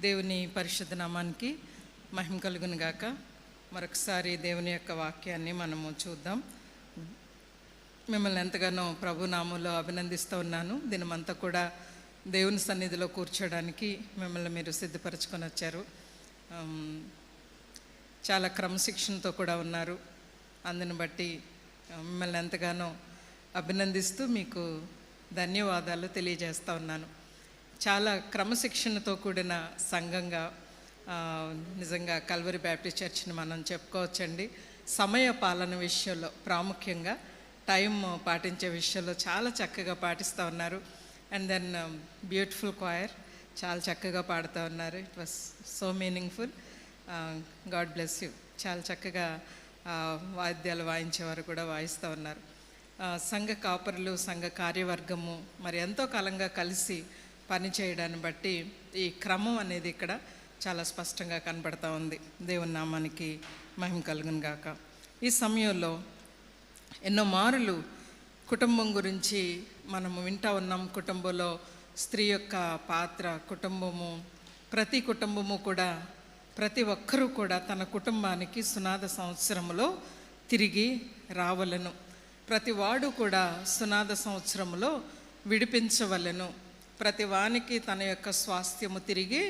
దేవుని పరిశుద్ధ నామానికి మహిమ కలుగును గాక. మరొకసారి దేవుని యొక్క వాక్యాన్ని మనము చూద్దాం. మిమ్మల్ని ఎంతగానో ప్రభు నామంలో అభినందిస్తూ ఉన్నాను. దినమంతా కూడా దేవుని సన్నిధిలో కూర్చోడానికి మిమ్మల్ని మీరు సిద్ధపరచుకొని వచ్చారు. చాలా క్రమశిక్షణతో కూడా ఉన్నారు. అందుని బట్టి మిమ్మల్ని ఎంతగానో అభినందిస్తూ మీకు ధన్యవాదాలు తెలియజేస్తూ ఉన్నాను. చాలా క్రమశిక్షణతో కూడిన సంఘంగా నిజంగా కల్వరి బ్యాప్టిస్ట్ చర్చ్ని మనం చెప్పుకోవచ్చండి. సమయ పాలన విషయంలో ప్రాముఖ్యంగా టైం పాటించే విషయంలో చాలా చక్కగా పాటిస్తూ ఉన్నారు. అండ్ దెన్ బ్యూటిఫుల్ క్వైర్ చాలా చక్కగా పాడుతూ ఉన్నారు. It was so meaningful. God bless you. చాలా చక్కగా వాయిద్యాలు వాయించేవారు కూడా వాయిస్తూ ఉన్నారు. సంఘ కాపరులు, సంఘ కార్యవర్గము మరి ఎంతో కాలంగా కలిసి పని చేయడాన్ని బట్టి ఈ క్రమం అనేది ఇక్కడ చాలా స్పష్టంగా కనబడతా ఉంది. దేవుని నామానికి మహిమ కలుగును గాక. ఈ సమయంలో ఎన్నో మారులు కుటుంబం గురించి మనము వింటూ ఉన్నాం. కుటుంబంలో స్త్రీ యొక్క పాత్ర, ప్రతి కుటుంబము కూడా ప్రతి ఒక్కరూ కూడా తన కుటుంబానికి సునాద సంవత్సరంలో తిరిగి రావలను. ప్రతి వాడు కూడా సునాద సంవత్సరంలో విడిపించవలను. ప్రతి వానికి తన యొక్క స్వాస్థ్యము తిరిగి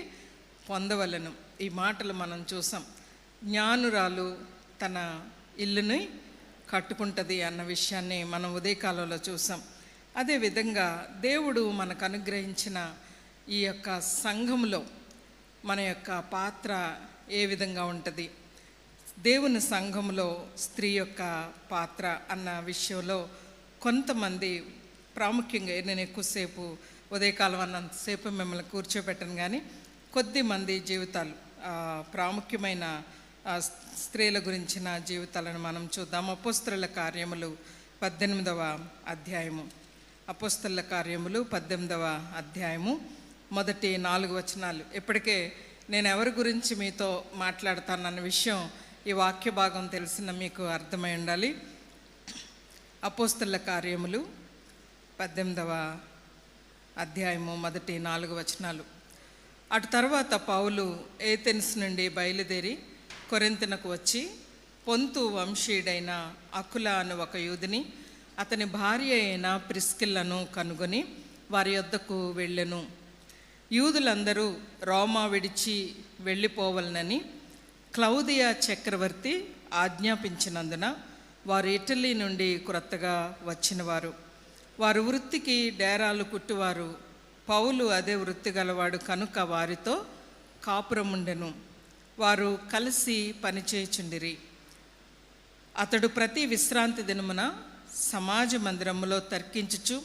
పొందవలను. ఈ మాటలు మనం చూసాం. జ్ఞానురాలు తన ఇల్లుని కట్టుకుంటుంది అన్న విషయాన్ని మనం ఉదయకాలంలో చూసాం. అదేవిధంగా దేవుడు మనకు అనుగ్రహించిన ఈ యొక్క సంఘంలో మన యొక్క పాత్ర ఏ విధంగా ఉంటుంది, దేవుని సంఘంలో స్త్రీ యొక్క పాత్ర అన్న విషయంలో కొంతమంది ప్రాముఖ్యంగా, నేను ఎక్కువసేపు ఉదయకాలం అన్నంతసేపు మిమ్మల్ని కూర్చోబెట్టను, కానీ కొద్ది మంది జీవితాలు, ప్రాముఖ్యమైన స్త్రీల గురించిన జీవితాలను మనం చూద్దాం. అపోస్తలుల కార్యములు 18వ అధ్యాయము. అపోస్తలుల కార్యములు 18వ అధ్యాయము మొదటి 4 వచనాలు. ఇప్పటికే నేను ఎవరి గురించి మీతో మాట్లాడతానన్న విషయం ఈ వాక్య భాగం తెలిసిన మీకు అర్థమై ఉండాలి. అపోస్తలుల కార్యములు 18వ అధ్యాయము మొదటి 4 వచనాలు. అటు తర్వాత పౌలు ఏథెన్స్ నుండి బయలుదేరి కొరింథునకు వచ్చి పొంతు వంశీయుడైన అకుల అను ఒక యూదుని, అతని భార్య అయిన ప్రిస్కిల్లను కనుగొని వారి యొద్దకు వెళ్ళెను. యూదులందరూ రోమా విడిచి వెళ్ళిపోవలనని క్లౌదియా చక్రవర్తి ఆజ్ఞాపించినందున వారు ఇటలీ నుండి క్రొత్తగా వచ్చినవారు. వారు వృత్తికి డేరాలు కుట్టువారు. పౌలు అదే వృత్తి గలవాడు కనుక వారితో కాపురముండెను. వారు కలిసి పనిచేయుచుండిరి. అతడు ప్రతి విశ్రాంతి దినమున సమాజ మందిరములో తర్కించుచు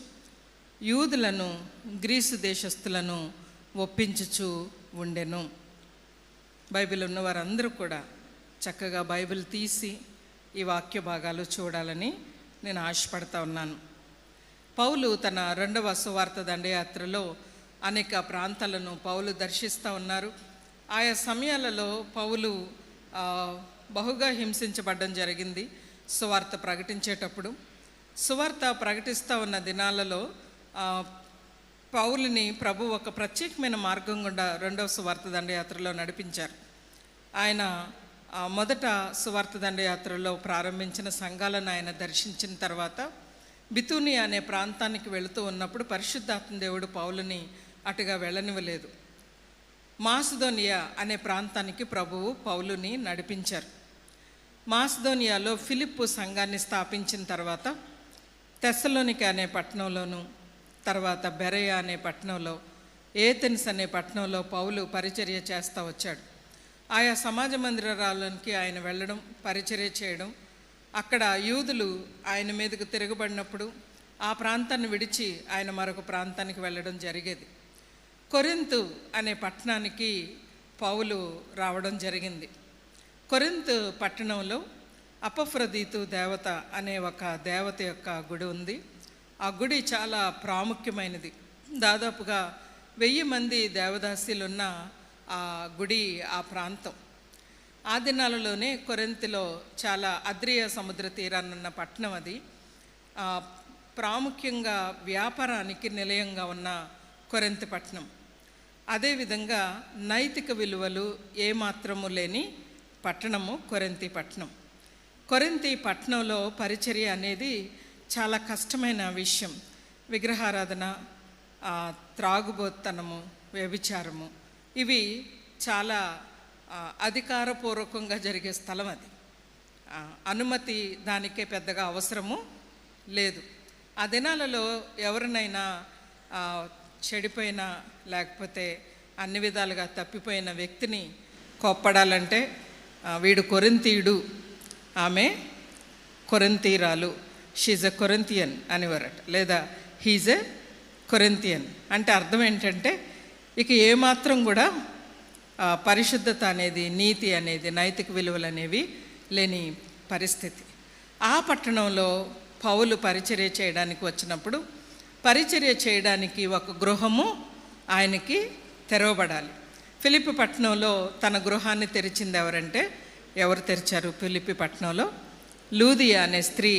యూదులను గ్రీసు దేశస్థులను ఒప్పించుచు ఉండెను. బైబిల్ ఉన్న వారందరూ కూడా చక్కగా బైబిల్ తీసి ఈ వాక్య భాగాలు చూడాలని నేను ఆశపడతా ఉన్నాను. పౌలు తన 2వ సువార్త దండయాత్రలో అనేక ప్రాంతాలను పౌలు దర్శిస్తూ ఉన్నారు. ఆయా సమయాలలో పౌలు బహుగా హింసించబడడం జరిగింది. సువార్త ప్రకటించేటప్పుడు, సువార్త ప్రకటిస్తూ ఉన్న దినాలలో పౌలుని ప్రభు ఒక ప్రత్యేకమైన మార్గం గుండా 2వ సువార్త దండయాత్రలో నడిపించారు. ఆయన మొదట సువార్త దండయాత్రలో ప్రారంభించిన సంఘాలను ఆయన దర్శించిన తర్వాత బితూనియా అనే ప్రాంతానికి వెళుతూ ఉన్నప్పుడు పరిశుద్ధాత్మ దేవుడు పౌలుని అటుగా వెళ్ళనివ్వలేదు. మాసిదోనియా అనే ప్రాంతానికి ప్రభువు పౌలుని నడిపించారు. మాసిదోనియాలో ఫిలిప్పు సంఘాన్ని స్థాపించిన తర్వాత తెస్సలోనిక అనే పట్టణంలోను, తర్వాత బెరయ అనే పట్టణంలో, ఏథెన్స్ అనే పట్టణంలో పౌలు పరిచర్య చేస్తూ వచ్చాడు. ఆయా సమాజ మందిరాలకి ఆయన వెళ్ళడం, పరిచర్య చేయడం, అక్కడ యూదులు ఆయన మీదకు తిరగబడినప్పుడు ఆ ప్రాంతాన్ని విడిచి ఆయన మరొక ప్రాంతానికి వెళ్ళడం జరిగేది. కొరింథు అనే పట్టణానికి పౌలు రావడం జరిగింది. కొరింథు పట్టణంలో అపఫ్రదీతు దేవత అనే ఒక దేవత యొక్క గుడి ఉంది. ఆ గుడి చాలా ప్రాముఖ్యమైనది. దాదాపుగా 1000 మంది దేవదాసీలున్న ఆ గుడి, ఆ ప్రాంతం. ఆ దినాలలోనే కొరింథులో చాలా అద్రియ సముద్ర తీరానున్న పట్టణం అది. ప్రాముఖ్యంగా వ్యాపారానికి నిలయంగా ఉన్న కొరింథు పట్టణం. అదేవిధంగా నైతిక విలువలు ఏమాత్రము లేని పట్టణము కొరింథీ పట్టణం. కొరింథీ పట్టణంలో పరిచర్య అనేది చాలా కష్టమైన విషయం. విగ్రహారాధన, త్రాగుబోత్తనము, వ్యభిచారము, ఇవి చాలా అధికారపూర్వకంగా జరిగే స్థలం అది. అనుమతి దానికే పెద్దగా అవసరము లేదు. ఆ దినాలలో ఎవరినైనా చెడిపోయిన లేకపోతే అన్ని విధాలుగా తప్పిపోయిన వ్యక్తిని కోప్పడాలంటే వీడు కొరింథీయుడు, ఆమె కొరింథీరాలు, షీజ్ ఎ కొరింథియన్ అనేవారట, లేదా హీజ్ ఎ కొరింథియన్. అంటే అర్థం ఏంటంటే ఇక ఏమాత్రం కూడా పరిశుద్ధత అనేది, నీతి అనేది, నైతిక విలువలు అనేవి లేని పరిస్థితి. ఆ పట్టణంలో పౌలు పరిచర్య చేయడానికి వచ్చినప్పుడు పరిచర్య చేయడానికి ఒక గృహము ఆయనకి తెరవబడాలి. ఫిలిప్పి పట్టణంలో తన గృహాన్ని తెరిచింది ఎవరంటే, ఎవరు తెరిచారు? ఫిలిప్పి పట్టణంలో లూదియా అనే స్త్రీ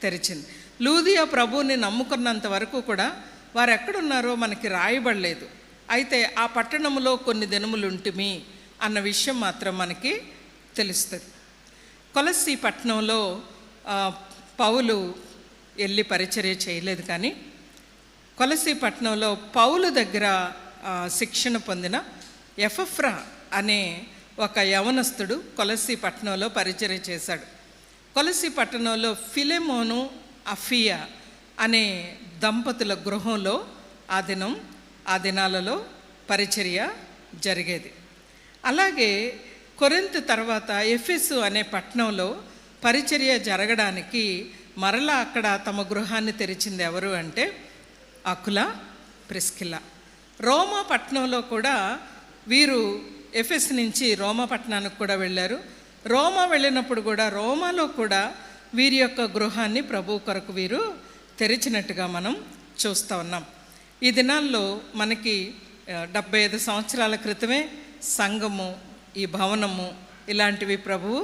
తెరిచింది. లూదియా ప్రభువుని నమ్ముకున్నంత వరకు కూడా వారు ఎక్కడున్నారో మనకి రాయబడలేదు. అయితే ఆ పట్టణంలో కొన్ని దినములు ఉంటిమి అన్న విషయం మాత్రం మనకి తెలుస్తుంది. కొలస్సీ పట్టణంలో పౌలు వెళ్ళి పరిచర్య చేయలేదు, కానీ కొలస్సీ పట్టణంలో పౌలు దగ్గర శిక్షణ పొందిన ఎపఫ్రా అనే ఒక యవనస్తుడు కొలస్సీ పట్టణంలో పరిచర్య చేశాడు. కొలస్సీ పట్టణంలో ఫిలెమోను, అఫియా అనే దంపతుల గృహంలో ఆ దినాలలో పరిచర్య జరిగేది. అలాగే కొరింథు తర్వాత ఎఫెసు అనే పట్టణంలో పరిచర్య జరగడానికి మరలా అక్కడ తమ గృహాన్ని తెరిచింది ఎవరు అంటే అకుల, ప్రిస్కిల్లా. రోమా పట్టణంలో కూడా వీరు ఎఫెస్ నుంచి రోమా పట్టణానికి కూడా వెళ్ళారు. రోమా వెళ్ళినప్పుడు కూడా రోమాలో కూడా వీరి యొక్క గృహాన్ని ప్రభు కొరకు వీరు తెరిచినట్టుగా మనం చూస్తూ ఉన్నాం. ఈ దినాల్లో మనకి 75 సంవత్సరాల క్రితమే సంఘము, ఈ భవనము, ఇలాంటివి ప్రభువు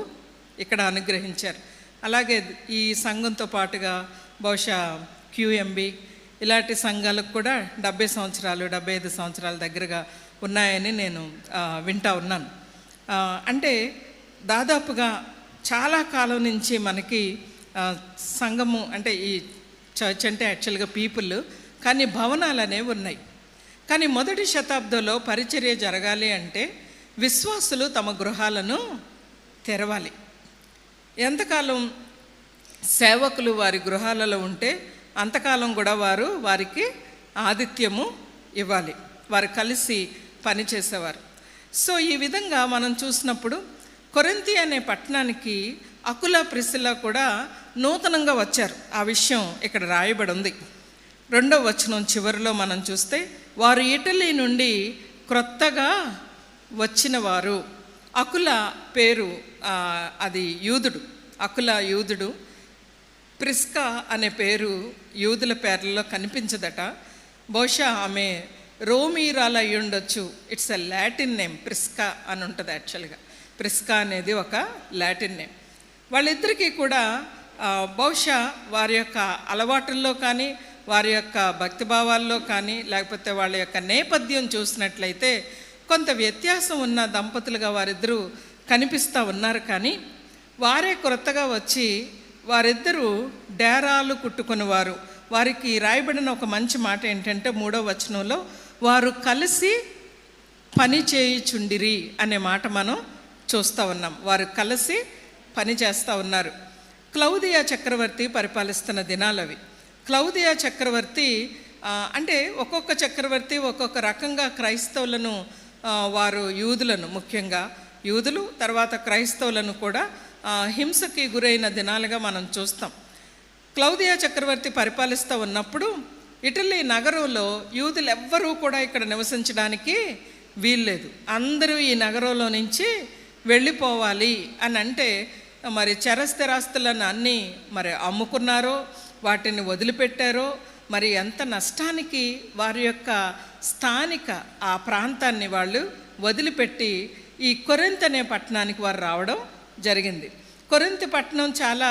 ఇక్కడ అనుగ్రహించారు. అలాగే ఈ సంఘంతో పాటుగా బహుశా QMB ఇలాంటి సంఘాలకు కూడా 70 సంవత్సరాలు 75 సంవత్సరాల దగ్గరగా ఉన్నాయని నేను వింటా ఉన్నాను. అంటే దాదాపుగా చాలా కాలం నుంచి మనకి సంఘము అంటే ఈ చర్చ్ అంటే యాక్చువల్గా పీపుల్, కానీ భవనాలు అనేవి ఉన్నాయి. కానీ మొదటి శతాబ్దంలో పరిచర్య జరగాలి అంటే విశ్వాసులు తమ గృహాలను తెరవాలి. ఎంతకాలం సేవకులు వారి గృహాలలో ఉంటే అంతకాలం కూడా వారికి ఆతిథ్యము ఇవ్వాలి, వారు కలిసి పనిచేసేవారు. సో ఈ విధంగా మనం చూసినప్పుడు కొరింథీ అనే పట్టణానికి అకుల, ప్రిస్కిల్లా కూడా నూతనంగా వచ్చారు. ఆ విషయం ఇక్కడ రాయబడి ఉంది. 2వ వచనం చివరిలో మనం చూస్తే, వారు ఇటలీ నుండి క్రొత్తగా వచ్చిన వారు. అకుల పేరు అది యూదుడు, అకుల యూదుడు. ప్రిస్కా అనే పేరు యూదుల పేర్లలో కనిపించదట. బహుశా ఆమె రోమీరాలు అయి ఉండొచ్చు. ఇట్స్ ఎ లాటిన్ నేమ్, ప్రిస్కా అని ఉంటుంది. యాక్చువల్గా ప్రిస్కా అనేది ఒక లాటిన్ నేమ్. వాళ్ళిద్దరికీ కూడా బహుశా వారి యొక్క అలవాటుల్లో కానీ, వారి యొక్క భక్తిభావాల్లో కానీ, లేకపోతే వాళ్ళ యొక్క నేపథ్యం చూసినట్లయితే కొంత వ్యత్యాసం ఉన్న దంపతులుగా వారిద్దరూ కనిపిస్తూ ఉన్నారు. కానీ వారే కొత్తగా వచ్చి వారిద్దరూ డేరాలు కుట్టుకునేవారు. వారికి రాయబడిన ఒక మంచి మాట ఏంటంటే 3వ వచనంలో, వారు కలిసి పని చేయుచుండిరి అనే మాట మనం చూస్తూ ఉన్నాం. వారు కలిసి పని చేస్తూ ఉన్నారు. క్లౌదియా చక్రవర్తి పరిపాలిస్తున్న దినాలు అవి. క్లౌదియా చక్రవర్తి అంటే ఒక్కొక్క చక్రవర్తి ఒక్కొక్క రకంగా క్రైస్తవులను, వారు యూదులను, ముఖ్యంగా యూదులు తర్వాత క్రైస్తవులను కూడా హింసకి గురైన దినాలుగా మనం చూస్తాం. క్లౌదియా చక్రవర్తి పరిపాలిస్తూ ఉన్నప్పుడు ఇటలీ నగరంలో యూదులు ఎవ్వరూ కూడా ఇక్కడ నివసించడానికి వీల్లేదు. అందరూ ఈ నగరంలో నుంచి వెళ్ళిపోవాలి అని అంటే మరి చరస్థిరాస్తులను అన్నీ మరి అమ్ముకున్నారో, వాటిని వదిలిపెట్టారో, మరి ఎంత నష్టానికి వారి యొక్క స్థానిక ఆ ప్రాంతాన్ని వాళ్ళు వదిలిపెట్టి ఈ కొరింథ్ అనే పట్టణానికి వారు రావడం జరిగింది. కొరింథ్ పట్టణం చాలా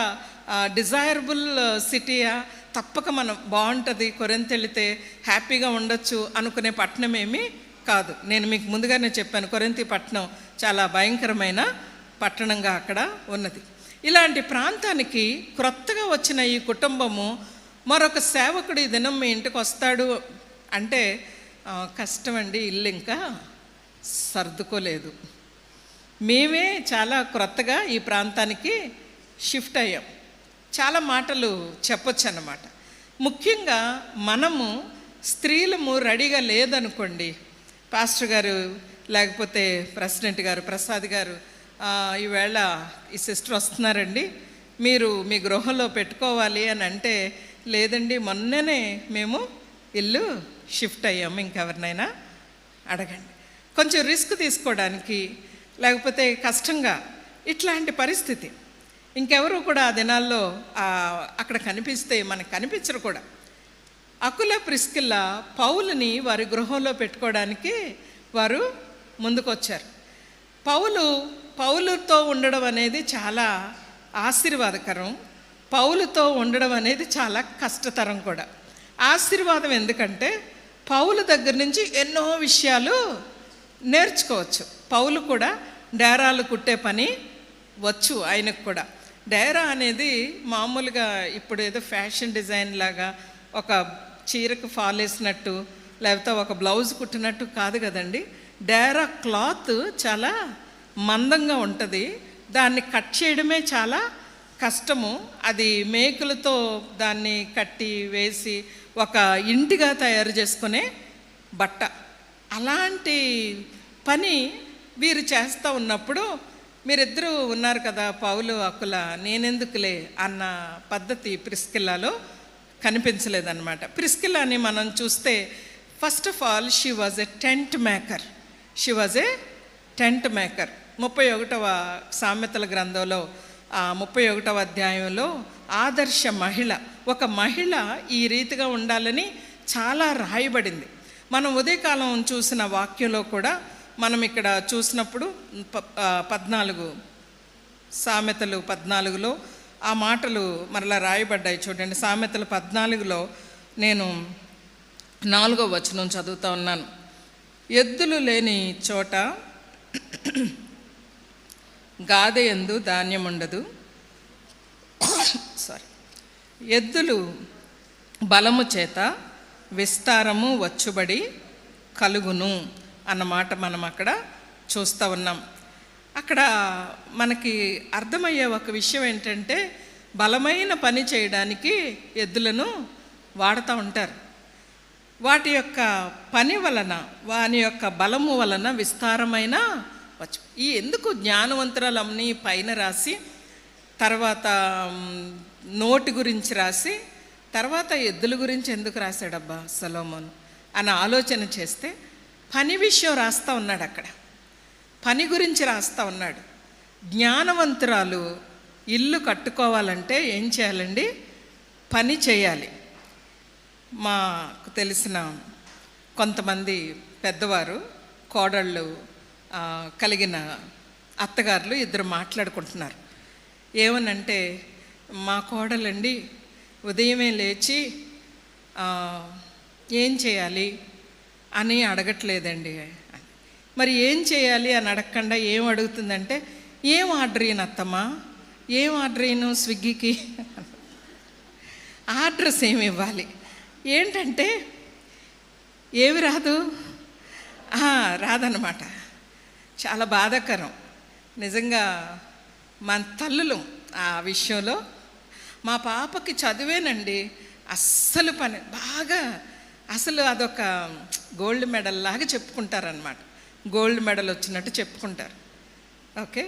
డిజైరబుల్ సిటీయా, తప్పక మనం బాగుంటుంది, కొరింథ్ వెళితే హ్యాపీగా ఉండొచ్చు అనుకునే పట్టణం ఏమీ కాదు. నేను మీకు ముందుగానే చెప్పాను, కొరింథీ పట్టణం చాలా భయంకరమైన పట్టణంగా అక్కడ ఉన్నది. ఇలాంటి ప్రాంతానికి క్రొత్తగా వచ్చిన ఈ కుటుంబము మరొక సేవకుడు ఈ దినం మీ ఇంటికి వస్తాడు అంటే కష్టమండి, ఇల్లు ఇంకా సర్దుకోలేదు. మేమే చాలా క్రొత్తగా ఈ ప్రాంతానికి షిఫ్ట్ అయ్యాం. చాలా మాటలు చెప్పొచ్చు అన్నమాట. ముఖ్యంగా మనము స్త్రీలము రెడీగా లేదనుకోండి, పాస్టర్ గారు లేకపోతే ప్రెసిడెంట్ గారు ప్రసాద్ గారు ఈవేళ ఈ సిస్టర్ వస్తున్నారండి, మీరు మీ గృహంలో పెట్టుకోవాలి అని అంటే, లేదండి మొన్ననే మేము ఇల్లు షిఫ్ట్ అయ్యాము, ఇంకెవరినైనా అడగండి. కొంచెం రిస్క్ తీసుకోవడానికి లేకపోతే కష్టంగా ఇట్లాంటి పరిస్థితి. ఇంకెవరు కూడా ఆ దినాల్లో అక్కడ కనిపిస్తే మనకు కనిపించరు కూడా. అకుల ప్రిస్కిల్ల పౌలుని వారి గృహంలో పెట్టుకోవడానికి వారు ముందుకొచ్చారు. పౌలుతో ఉండడం అనేది చాలా ఆశీర్వాదకరం, పౌలుతో ఉండడం అనేది చాలా కష్టతరం కూడా. ఆశీర్వాదం ఎందుకంటే పౌలు దగ్గర నుంచి ఎన్నో విషయాలు నేర్చుకోవచ్చు. పౌలు కూడా డేరాలు కుట్టే పని వచ్చు ఆయనకు కూడా. డేరా అనేది మామూలుగా ఇప్పుడు ఏదో ఫ్యాషన్ డిజైన్ లాగా ఒక చీరకు ఫాల్ వేసినట్టు లేకపోతే ఒక బ్లౌజ్ కుట్టినట్టు కాదు కదండి. డేరా క్లాత్ చాలా మందంగా ఉంటుంది, దాన్ని కట్ చేయడమే చాలా కష్టము. అది మేకులతో దాన్ని కట్టి వేసి ఒక ఇంటిగా తయారు చేసుకునే బట్ట. అలాంటి పని వీరు చేస్తూ ఉన్నప్పుడు మీరిద్దరూ ఉన్నారు కదా, పౌలు అకుల, నేనెందుకులే అన్న పద్ధతి ప్రిస్కిల్లాలో కనిపించలేదన్నమాట. ప్రిస్కిల్లాని మనం చూస్తే first of all she was a tent maker. 31వ సామెతల గ్రంథంలో 31వ అధ్యాయంలో ఆదర్శ మహిళ, ఒక మహిళ ఈ రీతిగా ఉండాలని చాలా రాయబడింది. మనం ఉదయకాలం చూసిన వాక్యంలో కూడా మనం ఇక్కడ చూసినప్పుడు 14 సామెతలు 14లో ఆ మాటలు మరలా రాయబడ్డాయి. చూడండి, సామెతలు 14లో నేను 4వ వచనం చదువుతా ఉన్నాను. ఎద్దులు లేని చోట గాదెయందు ధాన్యం ఉండదు. ఎద్దులు బలము చేత విస్తారము వచ్చుబడి కలుగును అన్నమాట మనం అక్కడ చూస్తూ ఉన్నాం. అక్కడ మనకి అర్థమయ్యే ఒక విషయం ఏంటంటే, బలమైన పని చేయడానికి ఎద్దులను వాడుతూ ఉంటారు. వాటి యొక్క పని వలన, వాని యొక్క బలము వలన విస్తారమైన ఈ ఎందుకు జ్ఞానవంతురాలన్నీ పైన రాసి తర్వాత నోటి గురించి రాసి తర్వాత ఎద్దుల గురించి ఎందుకు రాశాడబ్బా సొలొమోను అని ఆలోచన చేస్తే, పని విషయం రాస్తూ ఉన్నాడు. అక్కడ పని గురించి రాస్తూ ఉన్నాడు. జ్ఞానవంతురాలు ఇల్లు కట్టుకోవాలంటే ఏం చేయాలండి? పని చేయాలి. మాకు తెలిసిన కొంతమంది పెద్దవారు, కోడళ్ళు కలిగిన అత్తగారులు ఇద్దరు మాట్లాడుకుంటున్నారు. ఏమనంటే, మా కోడలండి ఉదయమే లేచి ఏం చేయాలి అని అడగట్లేదండి. మరి ఏం చేయాలి అని అడగకుండా ఏం అడుగుతుందంటే, ఏం ఆర్డర్ అయిన అత్తమ్మా, ఏం ఆర్డర్ అయిన స్విగ్గీకి ఆర్డర్స్ ఏమి ఇవ్వాలి. ఏంటంటే ఏమి రాదు, రాదన్నమాట. చాలా బాధాకరం నిజంగా. మన తల్లులు ఆ విషయంలో, మా పాపకి చదివేనండి అస్సలు పని బాగా, అసలు అదొక గోల్డ్ మెడల్ లాగా చెప్పుకుంటారనమాట. గోల్డ్ మెడల్ వచ్చినట్టు చెప్పుకుంటారు. ఓకే,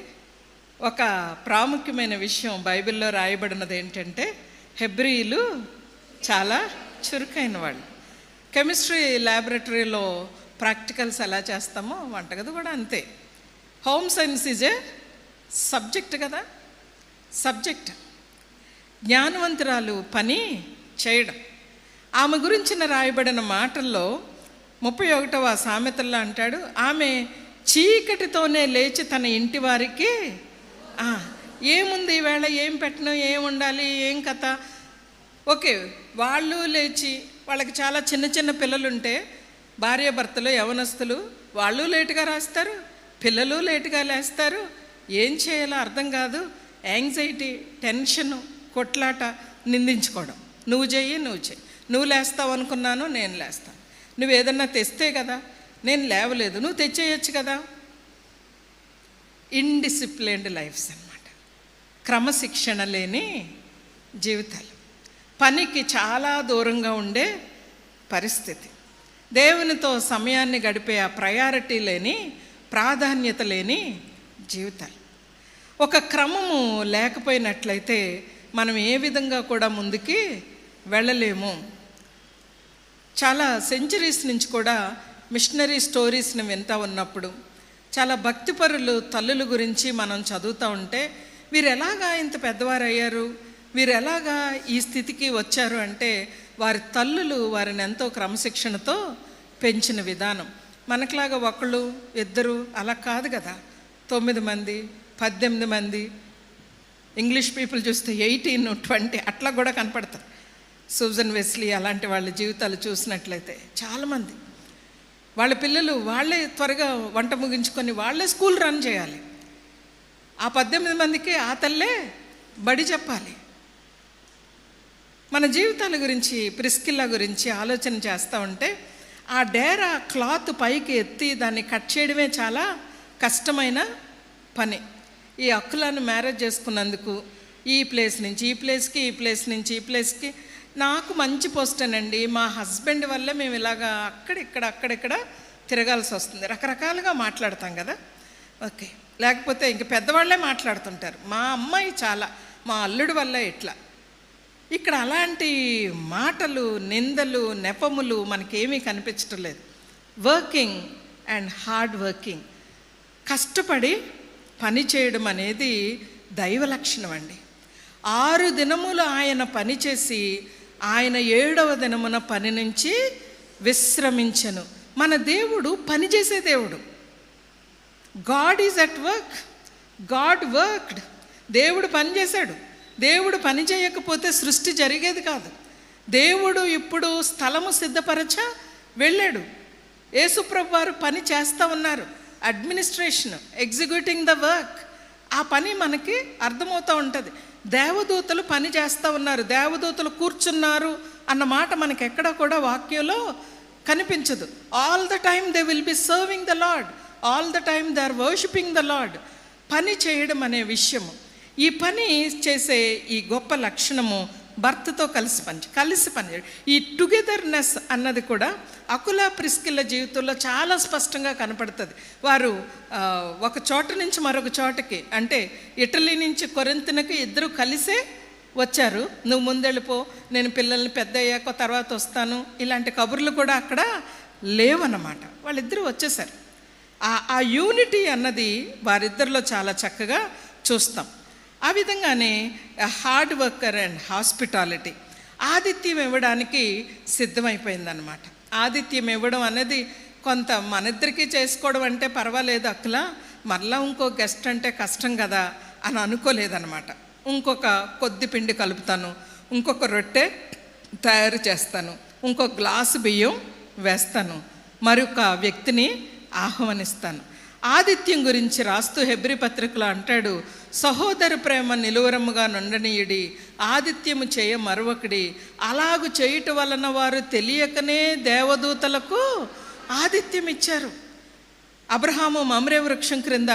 ఒక ప్రాముఖ్యమైన విషయం బైబిల్లో రాయబడినది ఏంటంటే, హెబ్రీయులు చాలా చురుకైన వాళ్ళు. కెమిస్ట్రీ ల్యాబొరేటరీలో ప్రాక్టికల్స్ ఎలా చేస్తామో వంటగది కూడా అంతే. Home science is a subject కదా, సబ్జెక్ట్. జ్ఞానవంతురాలు పని చేయడం. ఆమె గురించిన రాయబడిన మాటల్లో 31వ సామెతల్లో అంటాడు, ఆమె చీకటితోనే లేచి తన ఇంటి వారికి ఏముంది ఈవేళ, ఏం పెట్టను, ఏం ఉండాలి, ఏం కథ. ఓకే, వాళ్ళు లేచి, వాళ్ళకి చాలా చిన్న చిన్న పిల్లలుంటే భార్యాభర్తలు యవనస్తులు వాళ్ళు లేటుగా రాస్తారు, పిల్లలు లేటుగా లేస్తారు. ఏం చేయాలో అర్థం కాదు. యాంగ్జైటీ, టెన్షను, కొట్లాట, నిందించుకోవడం. నువ్వు చెయ్యి, నువ్వు లేస్తావు అనుకున్నాను, నేను లేస్తాను. నువ్వు ఏదన్నా తెస్తే కదా, నేను లేవలేదు, నువ్వు తెచ్చేయచ్చు కదా. ఇండిసిప్లిన్డ్ లైఫ్స్ అన్నమాట, క్రమశిక్షణ లేని జీవితాలు, పనికి చాలా దూరంగా ఉండే పరిస్థితి, దేవునితో సమయాన్ని గడిపే ఆ ప్రయారిటీ లేని, ప్రాధాన్యత లేని జీవితాలు. ఒక క్రమము లేకపోయినట్లయితే మనం ఏ విధంగా కూడా ముందుకి వెళ్ళలేము. చాలా సెంచరీస్ నుంచి కూడా మిషనరీ స్టోరీస్ని వింటూ ఉన్నప్పుడు చాలా భక్తిపరులు తల్లుల గురించి మనం చదువుతూ ఉంటే, వీరు ఎలాగా ఇంత పెద్దవారు అయ్యారు, వీరు ఎలాగా ఈ స్థితికి వచ్చారు అంటే వారి తల్లులు వారిని ఎంతో క్రమశిక్షణతో పెంచిన విధానం. మనకులాగా ఒకళ్ళు ఇద్దరు అలా కాదు కదా, 9 మంది 18 మంది. ఇంగ్లీష్ పీపుల్ చూస్తే 18, 20 అట్లా కూడా కనపడతారు. సూజన్ వెస్లీ అలాంటి వాళ్ళ జీవితాలు చూసినట్లయితే చాలామంది వాళ్ళ పిల్లలు వాళ్ళే త్వరగా వంట ముగించుకొని వాళ్ళే స్కూల్ రన్ చేయాలి. ఆ 18 మందికి ఆ తల్లే బడి చెప్పాలి. మన జీవితాల గురించి, ప్రిస్కిల్లా గురించి ఆలోచన చేస్తూ ఉంటే ఆ డేరా క్లాత్ పైకి ఎత్తి దాన్ని కట్ చేయడమే చాలా కష్టమైన పని. ఈ అక్కులను మ్యారేజ్ చేసుకున్నందుకు ఈ ప్లేస్ నుంచి ఈ ప్లేస్కి, ఈ ప్లేస్ నుంచి ఈ ప్లేస్కి, నాకు మంచి పోస్టేనండి, మా హస్బెండ్ వల్ల మేము ఇలాగా అక్కడిక్కడ తిరగాల్సి వస్తుంది. రకరకాలుగా మాట్లాడతాం కదా. ఓకే, లేకపోతే ఇంక పెద్దవాళ్ళే మాట్లాడుతుంటారు, మా అమ్మాయి చాలా, మా అల్లుడు వల్ల ఇట్లా. ఇక్కడ అలాంటి మాటలు, నిందలు, నెపములు మనకేమీ కనిపించటం లేదు. వర్కింగ్ అండ్ హార్డ్ వర్కింగ్, కష్టపడి పని చేయడం అనేది దైవ లక్షణం అండి. 6 దినములు ఆయన పనిచేసి ఆయన 7వ దినమున పని నుంచి విశ్రమించెను. మన దేవుడు పనిచేసే దేవుడు. God is at work, God worked. దేవుడు పనిచేశాడు. దేవుడు పని చేయకపోతే సృష్టి జరిగేది కాదు. దేవుడు ఇప్పుడు స్థలము సిద్ధపరచ వెళ్ళాడు. యేసుప్రభు వారు పని చేస్తూ ఉన్నారు. Administration, executing the work. ఆ పని మనకి అర్థమవుతూ ఉంటుంది. దేవదూతలు పని చేస్తూ ఉన్నారు, దేవదూతలు కూర్చున్నారు అన్న మాట మనకి ఎక్కడ కూడా వాక్యంలో కనిపించదు. All the time they will be serving the Lord, all the time they are worshipping the Lord. పని చేయడం అనే విషయము, ఈ పని చేసే ఈ గొప్ప లక్షణము భర్తతో కలిసి పనిచేయడం. ఈ టుగెదర్నెస్ అన్నది కూడా అకుల ప్రిస్కిల్ల జీవితంలో చాలా స్పష్టంగా కనపడుతుంది. వారు ఒక చోట నుంచి మరొక చోటకి, అంటే ఇటలీ నుంచి కొరింథీనకి ఇద్దరు కలిసే వచ్చారు. నువ్వు ముందెళ్ళిపో, నేను పిల్లల్ని పెద్ద అయ్యాక తర్వాత వస్తాను, ఇలాంటి కబుర్లు కూడా అక్కడ లేవన్నమాట. వాళ్ళిద్దరూ వచ్చేసారు. ఆ యూనిటీ అన్నది వారిద్దరిలో చాలా చక్కగా చూస్తాం. ఆ విధంగానే హార్డ్ వర్కర్ అండ్ హాస్పిటాలిటీ, ఆతిథ్యం ఇవ్వడానికి సిద్ధమైపోయిందన్నమాట. ఆతిథ్యం ఇవ్వడం అనేది కొంత మన ఇద్దరికీ చేసుకోవడం అంటే పర్వాలేదు అక్కలా, మరలా ఇంకో గెస్ట్ అంటే కష్టం కదా అని అనుకోలేదన్నమాట. ఇంకొక కొద్ది పిండి కలుపుతాను, ఇంకొక రొట్టె తయారు చేస్తాను, ఇంకొక గ్లాసు బియ్యం వేస్తాను, మరొక వ్యక్తిని ఆహ్వానిస్తాను. ఆతిథ్యం గురించి రాస్తూ హెబ్రీ పత్రికలో అంటాడు, సహోదర ప్రేమ నిలువరముగా నుండనీయుడి, ఆతిథ్యము చేయ మరొకడి, అలాగు చేయుట వలన వారు తెలియకనే దేవదూతలకు ఆతిథ్యం ఇచ్చారు. అబ్రహాము మమ్రే వృక్షం క్రింద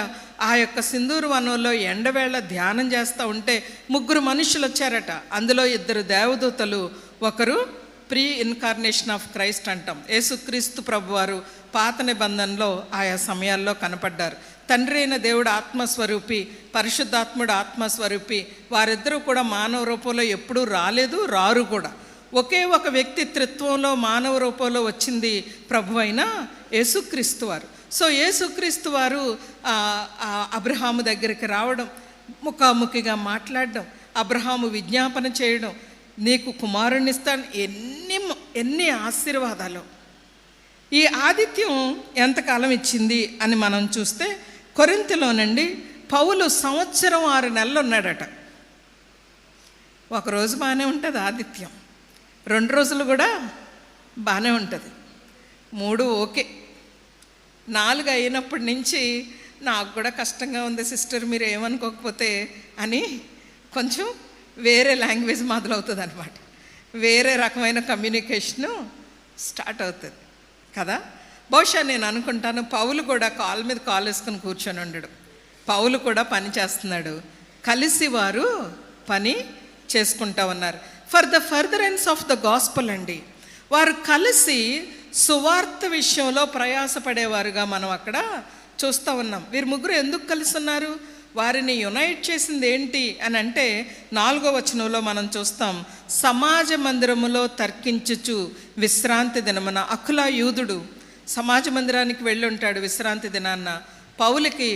ఆ యొక్క సింధూరు వనంలో ఎండవేళ ధ్యానం చేస్తూ ఉంటే 3 మనుషులు వచ్చారట. అందులో 2 దేవదూతలు, ఒకరు ప్రీ ఇన్కార్నేషన్ ఆఫ్ క్రైస్ట్ అంటాం, యేసుక్రీస్తు ప్రభువారు పాత నిబంధనలో ఆయా సమయాల్లో కనపడ్డారు. తండ్రి అయిన దేవుడు ఆత్మస్వరూపి, పరిశుద్ధాత్ముడు ఆత్మస్వరూపి. వారిద్దరూ కూడా మానవ రూపంలో ఎప్పుడూ రాలేదు, రారు కూడా. ఒకే ఒక వ్యక్తి త్రిత్వంలో మానవ రూపంలో వచ్చింది ప్రభు అయిన యేసుక్రీస్తు వారు. సో యేసుక్రీస్తు వారు అబ్రహాము దగ్గరికి రావడం, ముఖాముఖిగా మాట్లాడడం, అబ్రహాము విజ్ఞాపన చేయడం, నీకు కుమారుణ్ణి ఇస్తాను, ఎన్ని ఆశీర్వాదాలు. ఈ ఆతిథ్యం ఎంతకాలం ఇచ్చింది అని మనం చూస్తే, కొరింథీలోనండి పౌలు 1 సంవత్సరం 6 నెలలు ఉన్నాడట. ఒకరోజు బాగానే ఉంటుంది ఆతిథ్యం, 2 రోజులు కూడా బాగానే ఉంటుంది. 3 ఓకే. 4 అయినప్పటి నుంచి నాకు కూడా కష్టంగా ఉంది సిస్టర్, మీరు ఏమనుకోకపోతే అని కొంచెం వేరే లాంగ్వేజ్ మొదలవుతుంది అనమాట. వేరే రకమైన కమ్యూనికేషను స్టార్ట్ అవుతుంది కదా. బహుశా నేను అనుకుంటాను పౌలు కూడా కాలు మీద కాలు వేసుకుని కూర్చొని ఉండడు. పౌలు కూడా పని చేస్తున్నాడు, కలిసి వారు పని చేసుకుంటా ఉన్నారు. For the furtherance of the gospel అండి. వారు కలిసి సువార్త విషయంలో ప్రయాసపడేవారుగా మనం అక్కడ చూస్తూ ఉన్నాం. వీరు ముగ్గురు ఎందుకు కలిసి ఉన్నారు? వారిని యునైట్ చేసింది ఏంటి అని అంటే 4వ వచనంలో మనం చూస్తాం. సమాజ మందిరములో తర్కించుచు విశ్రాంతి దినమున. అకుల యూదుడు సమాజ మందిరానికి వెళ్ళి ఉంటాడు విశ్రాంతి దినాన్న. పౌలుకి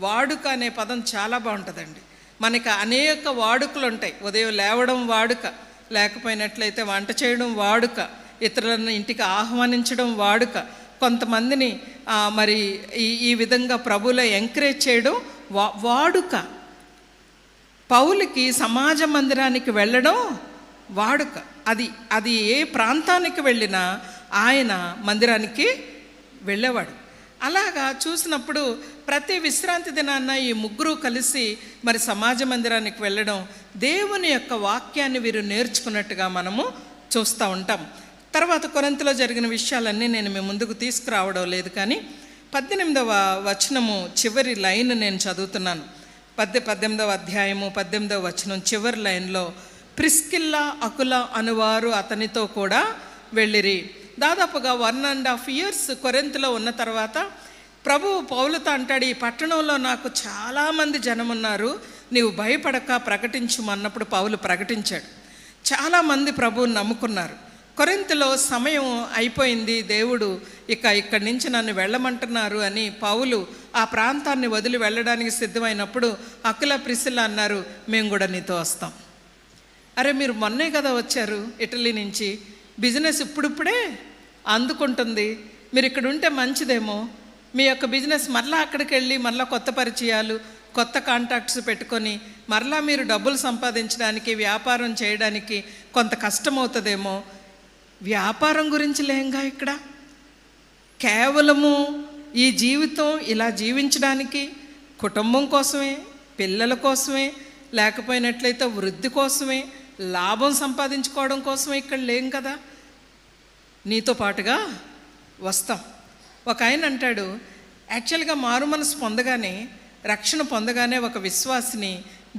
వాడుక అనే పదం చాలా బాగుంటుందండి. మనకి అనేక వాడుకలు ఉంటాయి. ఉదయం లేవడం వాడుక, లేకపోయినట్లయితే వంట చేయడం వాడుక, ఇతరులను ఇంటికి ఆహ్వానించడం వాడుక, కొంతమందిని మరి ఈ విధంగా ప్రభువులో ఎంకరేజ్ చేయడం వాడుక. పౌలుకి సమాజ మందిరానికి వెళ్ళడం వాడుక. అది ఏ ప్రాంతానికి వెళ్ళినా ఆయన మందిరానికి వెళ్ళేవాడు. అలాగా చూసినప్పుడు ప్రతి విశ్రాంతి దినాన్న ఈ ముగ్గురు కలిసి మరి సమాజ మందిరానికి వెళ్ళడం, దేవుని యొక్క వాక్యాన్ని వీరు నేర్చుకున్నట్టుగా మనము చూస్తూ ఉంటాం. తర్వాత కొరింథీలో జరిగిన విషయాలన్నీ నేను మీ ముందుకు తీసుకురావడం లేదు, కానీ 18వ వచనము చివరి లైన్ నేను చదువుతున్నాను. 18వ అధ్యాయము 18వ వచనం చివరి లైన్లో, ప్రిస్కిల్లా అకుల అనువారు అతనితో కూడా వెళ్ళిరి. దాదాపుగా 1.5 years కొరింథీలో ఉన్న తర్వాత ప్రభువు పౌలుతో అంటాడు, ఈ పట్టణంలో నాకు చాలామంది జనమున్నారు, నీవు భయపడక ప్రకటించుమన్నప్పుడు పౌలు ప్రకటించాడు. చాలామంది ప్రభువుని నమ్ముకున్నారు. కొరింథీలో సమయం అయిపోయింది, దేవుడు ఇక్కడి నుంచి నన్ను వెళ్ళమంటున్నారు అని పౌలు ఆ ప్రాంతాన్ని వదిలి వెళ్ళడానికి సిద్ధమైనప్పుడు అకుల ప్రిసిల్లా అన్నారు, మేము కూడా నీతో వస్తాం. అరే మీరు మొన్నే కదా వచ్చారు ఇటలీ నుంచి, బిజినెస్ ఇప్పుడిప్పుడే అందుకుంటుంది, మీరు ఇక్కడ ఉంటే మంచిదేమో, మీ యొక్క బిజినెస్ మరలా అక్కడికి వెళ్ళి మరలా కొత్త పరిచయాలు కొత్త కాంటాక్ట్స్ పెట్టుకొని మరలా మీరు డబ్బులు సంపాదించడానికి వ్యాపారం చేయడానికి కొంత కష్టమవుతుందేమో. వ్యాపారం గురించి లేంగా ఇక్కడ, కేవలము ఈ జీవితం ఇలా జీవించడానికి కుటుంబం కోసమే, పిల్లల కోసమే, లేకపోయినట్లయితే వృద్ధి కోసమే, లాభం సంపాదించుకోవడం కోసమే ఇక్కడ లేం కదా, నీతో పాటుగా వస్తాం. ఒక ఆయన అంటాడు, యాక్చువల్గా మారు మనసు పొందగానే, రక్షణ పొందగానే ఒక విశ్వాసిని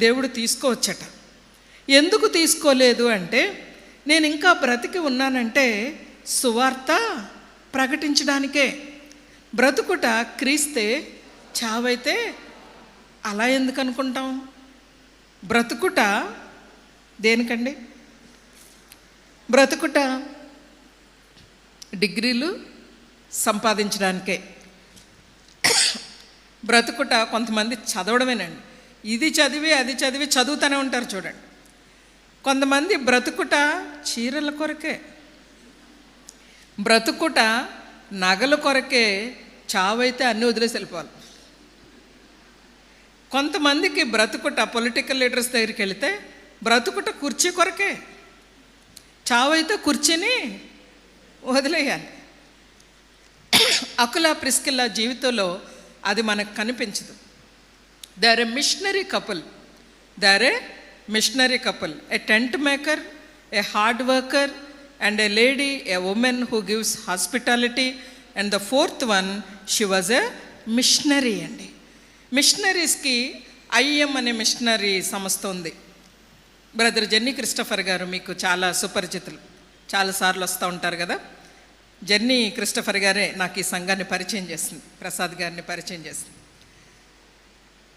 దేవుడు తీసుకోవచ్చట. ఎందుకు తీసుకోలేదు అంటే, నేను ఇంకా బ్రతికి ఉన్నానంటే సువార్త ప్రకటించడానికే. బ్రతుకుట క్రీస్తే, చావైతే. అలా ఎందుకు అనుకుంటాం? బ్రతుకుట దేనికండి? బ్రతుకుట డిగ్రీలు సంపాదించడానికే. బ్రతుకుట కొంతమంది చదవడమేనండి. ఇది చదివి అది చదివి చదువుతూనే ఉంటారు చూడండి. కొంతమంది బ్రతుకుట చీరల కొరకే, బ్రతుకుట నగల కొరకే, చావైతే అన్నీ వదిలేసి వెళ్ళిపోవాలి. కొంతమందికి బ్రతుకుట పొలిటికల్ లీడర్స్ దగ్గరికి వెళితే బ్రతుకుట కుర్చీ కొరకే, చావైతే కుర్చీని వదిలేయాలి. అకుల ప్రిస్కిల్లా జీవితంలో అది మనకు కనిపించదు. They are a missionary couple, a tent maker, a hard worker and a lady, a woman who gives hospitality, and the 4th one she was a missionary అండి. మిషనరీస్కి IM అనే మిషనరీ సంస్థ ఉంది. బ్రదర్ జెన్నీ క్రిస్టఫర్ గారు మీకు చాలా సుపరిచితులు, చాలాసార్లు వస్తూ ఉంటారు కదా. జెన్నీ క్రిస్టఫర్ గారే నాకు ఈ సంఘాన్ని పరిచయం చేసింది, ప్రసాద్ గారిని పరిచయం చేసింది.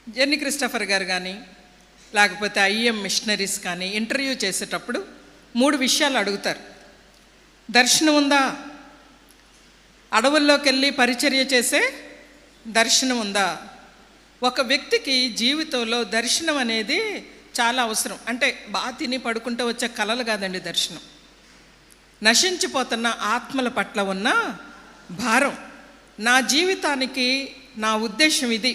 జెన్నీ క్రిస్టఫర్ గారు కానీ లేకపోతే IM మిషనరీస్ కానీ ఇంటర్వ్యూ చేసేటప్పుడు 3 విషయాలు అడుగుతారు. దర్శనం ఉందా? అడవుల్లోకి వెళ్ళి పరిచర్య చేసే దర్శనం ఉందా? ఒక వ్యక్తికి జీవితంలో దర్శనం అనేది చాలా అవసరం. అంటే బాగా తిని పడుకుంటూ వచ్చే కలలు కాదండి దర్శనం. నశించిపోతున్న ఆత్మల పట్ల ఉన్న భారం. నా జీవితానికి నా ఉద్దేశం ఇది.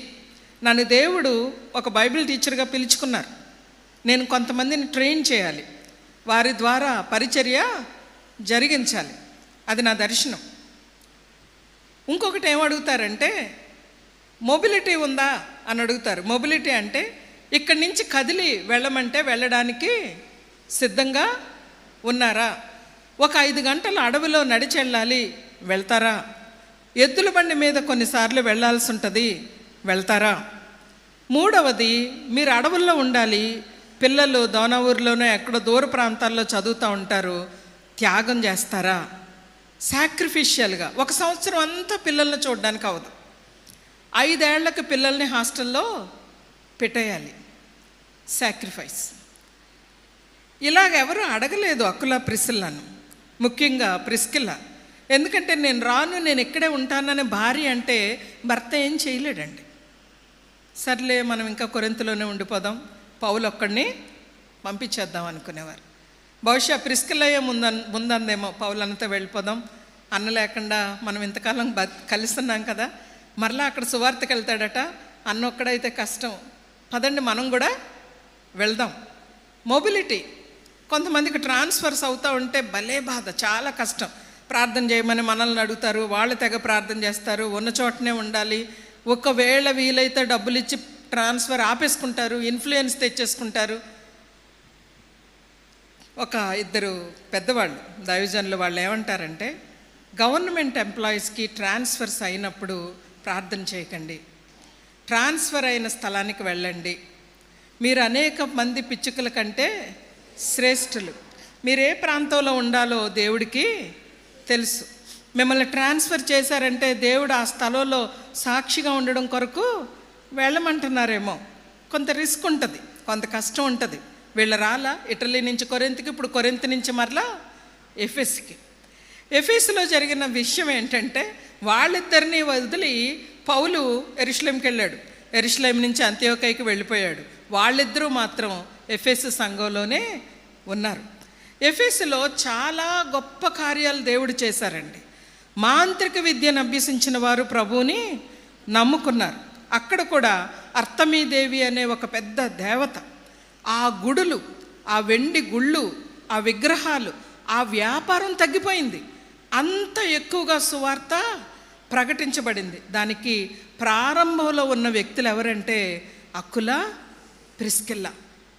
నన్ను దేవుడు ఒక బైబిల్ టీచర్గా పిలుచుకున్నారు. నేను కొంతమందిని ట్రైన్ చేయాలి, వారి ద్వారా పరిచర్య జరిగించాలి. అది నా దర్శనం. ఇంకొకటి ఏమడుగుతారంటే, మొబిలిటీ ఉందా అని అడుగుతారు. మొబిలిటీ అంటే ఇక్కడి నుంచి కదిలి వెళ్ళమంటే వెళ్ళడానికి సిద్ధంగా ఉన్నారా? ఒక 5 గంటలు అడవిలో నడిచి వెళ్ళాలి, వెళ్తారా? ఎద్దుల బండి మీద కొన్నిసార్లు వెళ్ళాల్సి ఉంటుంది, వెళ్తారా? మూడవది, మీరు అడవుల్లో ఉండాలి, పిల్లలు దోనవూరులోనో ఎక్కడో దూర ప్రాంతాల్లో చదువుతూ ఉంటారు, త్యాగం చేస్తారా? సాక్రిఫిషియల్గా 1 సంవత్సరం అంతా పిల్లల్ని చూడడానికి అవదు, 5 ఏళ్లకు పిల్లల్ని హాస్టల్లో పెట్టేయాలి. సాక్రిఫైస్. ఇలాగెవరూ అడగలేదు అకుల ప్రిస్కిల్లాను, ముఖ్యంగా ప్రిస్కిల్లా. ఎందుకంటే నేను రాను, నేను ఇక్కడే ఉంటానని భార్య అంటే భర్త ఏం చేయలేడండి. సర్లే మనం ఇంకా కొరింథీలోనే ఉండిపోదాం, పౌలు ఒక్కడిని పంపించేద్దాం అనుకునేవారు. బహుశా ప్రిస్కిల్లయ్యే ముందందేమో, పౌలు అంతా వెళ్ళిపోదాం, అన్న లేకుండా మనం ఇంతకాలం కలిస్తున్నాం కదా, మరలా అక్కడ సువార్తకి వెళ్తాడట, అన్న ఒక్కడైతే కష్టం, పదండి మనం కూడా వెళ్దాం. మొబిలిటీ. కొంతమందికి ట్రాన్స్ఫర్స్ అవుతూ ఉంటే భలే బాధ, చాలా కష్టం. ప్రార్థన చేయమని మనల్ని అడుగుతారు, వాళ్ళు తెగ ప్రార్థన చేస్తారు, ఉన్న చోటనే ఉండాలి. ఒకవేళ వీలైతే డబ్బులు ఇచ్చి ట్రాన్స్ఫర్ ఆపేసుకుంటారు, ఇన్ఫ్లుయెన్స్ తెచ్చేసుకుంటారు. ఒక 2 పెద్దవాళ్ళు దైవజనులు వాళ్ళు ఏమంటారంటే, గవర్నమెంట్ ఎంప్లాయీస్కి ట్రాన్స్ఫర్స్ అయినప్పుడు ప్రార్థన చేయకండి, ట్రాన్స్ఫర్ అయిన స్థలానికి వెళ్ళండి. మీరు అనేక మంది పిచ్చుకల కంటే శ్రేష్ఠులు. మీరు ఏ ప్రాంతంలో ఉండాలో దేవుడికి తెలుసు. మిమ్మల్ని ట్రాన్స్ఫర్ చేశారంటే దేవుడు ఆ స్థలంలో సాక్షిగా ఉండడం కొరకు వెళ్ళమంటున్నారేమో. కొంత రిస్క్ ఉంటుంది, కొంత కష్టం ఉంటుంది. వీళ్ళ రాలా ఇటలీ నుంచి కొరింథీకి, ఇప్పుడు కొరింథీ నుంచి మరలా ఎఫెస్కి. ఎఫెస్లో జరిగిన విషయం ఏంటంటే, వాళ్ళిద్దరినీ వదిలి పౌలు యెరూషలేంకి వెళ్ళాడు, యెరూషలేం నుంచి అంతియోకయకి వెళ్ళిపోయాడు. వాళ్ళిద్దరూ మాత్రం ఎఫెసు సంఘంలోనే ఉన్నారు. ఎఫెసులో చాలా గొప్ప కార్యాలు దేవుడు చేశారండి. మాంత్రిక విద్యను అభ్యసించిన వారు ప్రభువుని నమ్ముకున్నారు. అక్కడ కూడా అర్తమీదేవి అనే ఒక పెద్ద దేవత, ఆ గుడులు, ఆ వెండి గుళ్ళు, ఆ విగ్రహాలు, ఆ వ్యాపారం తగ్గిపోయింది. అంత ఎక్కువగా సువార్త ప్రకటించబడింది. దానికి ప్రారంభంలో ఉన్న వ్యక్తులు ఎవరంటే Aquila, Priscilla.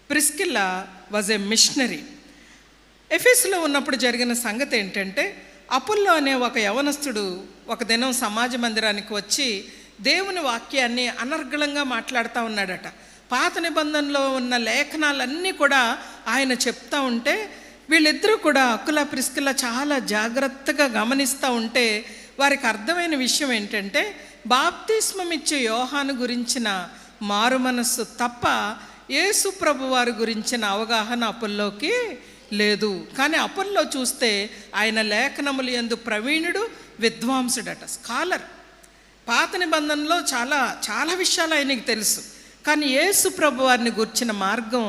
Priscilla was a missionary. ఎఫెసులో ఉన్నప్పుడు జరిగిన సంగతి ఏంటంటే, అపుల్లో అనే ఒక యవనస్తుడు ఒక దినం సమాజ మందిరానికి వచ్చి దేవుని వాక్యాన్ని అనర్గళంగా మాట్లాడుతూ ఉన్నాడట. పాత నిబంధనలో ఉన్న లేఖనాలన్నీ కూడా ఆయన చెప్తా ఉంటే, వీళ్ళిద్దరూ కూడా అకుల, ప్రిస్కిల్లా చాలా జాగ్రత్తగా గమనిస్తూ ఉంటే వారికి అర్థమైన విషయం ఏంటంటే, బాప్తిస్మం ఇచ్చే యోహాను గురించిన మారు మనస్సు తప్ప యేసు ప్రభు వారి గురించిన అవగాహన అపుల్లోకి లేదు. కానీ అపుల్లో చూస్తే ఆయన లేఖనములు యందు ప్రవీణుడు, విద్వాంసుడట, స్కాలర్. పాత నిబంధనలో చాలా చాలా విషయాలు ఆయనకి తెలుసు. కానీ యేసు ప్రభు వారిని గుర్చిన మార్గం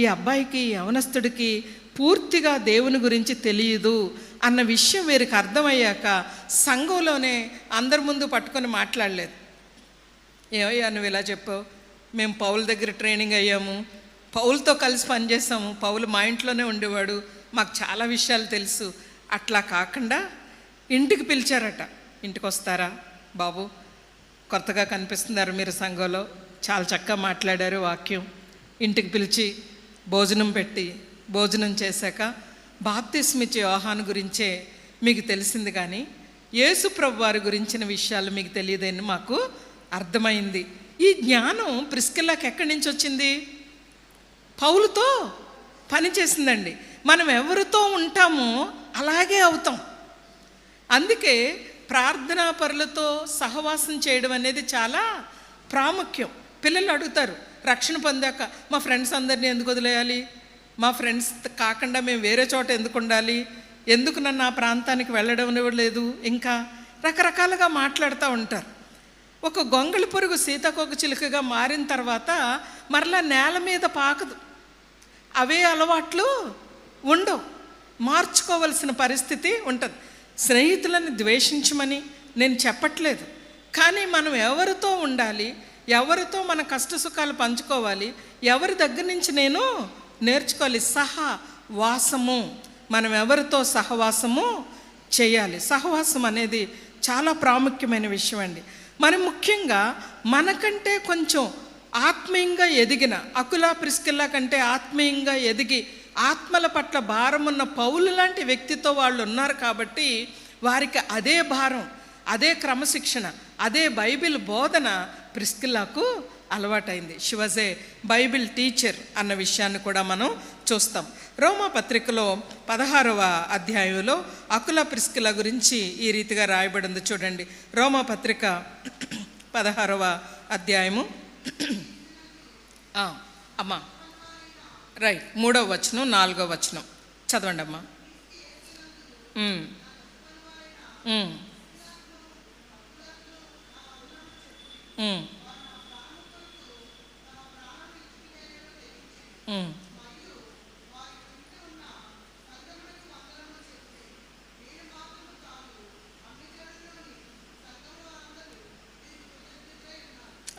ఈ అబ్బాయికి, యవనస్తుడికి పూర్తిగా దేవుని గురించి తెలియదు అన్న విషయం వీరికి అర్థమయ్యాక సంఘంలోనే అందరి ముందు పట్టుకొని మాట్లాడలేదు. ఏమయ్యా నువ్వు ఇలా చెప్పావు, మేము పౌలు దగ్గర ట్రైనింగ్ అయ్యాము, పౌలుతో కలిసి పనిచేసాము, పౌలు మా ఇంట్లోనే ఉండేవాడు, మాకు చాలా విషయాలు తెలుసు. అట్లా కాకుండా ఇంటికి పిలిచారట. ఇంటికి వస్తారా బాబు, కొత్తగా కనిపిస్తున్నారు మీరు సంఘంలో, చాలా చక్కగా మాట్లాడారు వాక్యం. ఇంటికి పిలిచి భోజనం పెట్టి, భోజనం చేశాక బాప్తిస్మిచ్చే యోహాను గురించే మీకు తెలిసింది, కానీ యేసు ప్రభు వారి గురించిన విషయాలు మీకు తెలియదని మాకు అర్థమైంది. ఈ జ్ఞానం ప్రిస్కిల్లాకి ఎక్కడి నుంచి వచ్చింది? పౌలుతో పని చేసిందండి. మనం ఎవరితో ఉంటామో అలాగే అవుతాం. అందుకే ప్రార్థనా పరులతో సహవాసం చేయడం అనేది చాలా ప్రాముఖ్యం. పిల్లలు అడుగుతారు, రక్షణ పొందాక మా ఫ్రెండ్స్ అందరినీ ఎందుకు వదిలేయాలి, మా ఫ్రెండ్స్ కాకుండా మేము వేరే చోట ఎందుకు ఉండాలి, ఎందుకు నన్ను ఆ ప్రాంతానికి వెళ్ళడం లేదు, ఇంకా రకరకాలుగా మాట్లాడుతూ ఉంటారు. ఒక గొంగళి పురుగు సీతాకోక చిలుకగా మారిన తర్వాత మరలా నేల మీద పాకదు. అవే అలవాట్లు ఉండవు, మార్చుకోవలసిన పరిస్థితి ఉంటుంది. స్నేహితులను ద్వేషించమని నేను చెప్పట్లేదు, కానీ మనం ఎవరితో ఉండాలి, ఎవరితో మన కష్ట సుఖాలు పంచుకోవాలి, ఎవరి దగ్గర నుంచి నేను నేర్చుకోవాలి. సహవాసము, మనం ఎవరితో సహవాసము చేయాలి. సహవాసం అనేది చాలా ప్రాముఖ్యమైన విషయం అండి. మరి ముఖ్యంగా మనకంటే కొంచెం ఆత్మీయంగా ఎదిగిన అకుల ప్రిస్కిల్లా కంటే ఆత్మీయంగా ఎదిగి ఆత్మల పట్ల భారం ఉన్న పౌలు లాంటి వ్యక్తితో వాళ్ళు ఉన్నారు కాబట్టి వారికి అదే భారం, అదే క్రమశిక్షణ, అదే బైబిల్ బోధన ప్రిస్కిల్లాకు అలవాటైంది. She was A Bible teacher అన్న విషయాన్ని కూడా మనం చూస్తాం. రోమా పత్రికలో 16వ అధ్యాయంలో అకుల ప్రిస్కిల్ల గురించి ఈ రీతిగా రాయబడింది చూడండి. రోమా పత్రిక 16వ అధ్యాయము అమ్మా రైట్ 3వ వచనం 4వ వచనం చదవండి అమ్మా.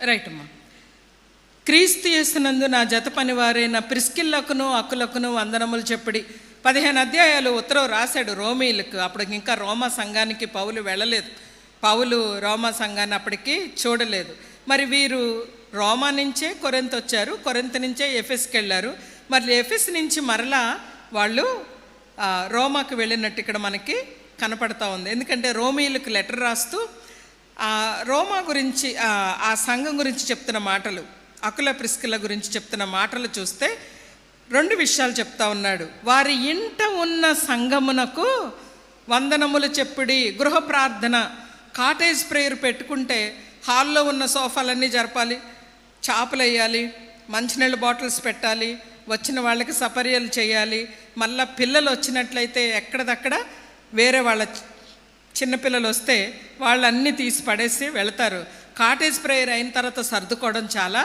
రైట్ అమ్మా. క్రీస్తు యేసునందు నా జత పనివారైన ప్రిస్కిల్లకును అకులకును వందనములు చెప్పుడి. 15 అధ్యాయాలు ఉత్తరం రాశాడు రోమీలకు. అప్పటికి ఇంకా రోమా సంఘానికి పౌలు వెళ్ళలేదు. పౌలు రోమా సంఘాన్ని అప్పటికి చూడలేదు. మరి వీరు రోమా నుంచే కొరింథ వచ్చారు, కొరింథ నుంచే ఎఫెస్కి వెళ్ళారు. మరి ఎఫెస్ నుంచి మరలా వాళ్ళు రోమాకు వెళ్ళినట్టు ఇక్కడ మనకి కనపడతా ఉంది. ఎందుకంటే రోమీలకు లెటర్ రాస్తూ రోమా గురించి ఆ సంఘం గురించి చెప్తున్న మాటలు, అకుల ప్రిస్కిల్ల గురించి చెప్తున్న మాటలు చూస్తే 2 విషయాలు చెప్తా ఉన్నాడు. వారి ఇంట ఉన్న సంఘమునకు వందనములు చెప్పుడి. గృహ ప్రార్థన, కాటేజ్ ప్రేయర్ పెట్టుకుంటే హాల్లో ఉన్న సోఫాలన్నీ జరపాలి, చాపలు వేయాలి, మంచినీళ్ళ బాటిల్స్ పెట్టాలి, వచ్చిన వాళ్ళకి సపర్యలు చేయాలి. మళ్ళీ పిల్లలు వచ్చినట్లయితే ఎక్కడదక్కడ వేరే వాళ్ళ చిన్నపిల్లలు వస్తే వాళ్ళన్నీ తీసి పడేసి వెళతారు. కాటేజ్ ప్రేయర్ అయిన తర్వాత సర్దుకోవడం చాలా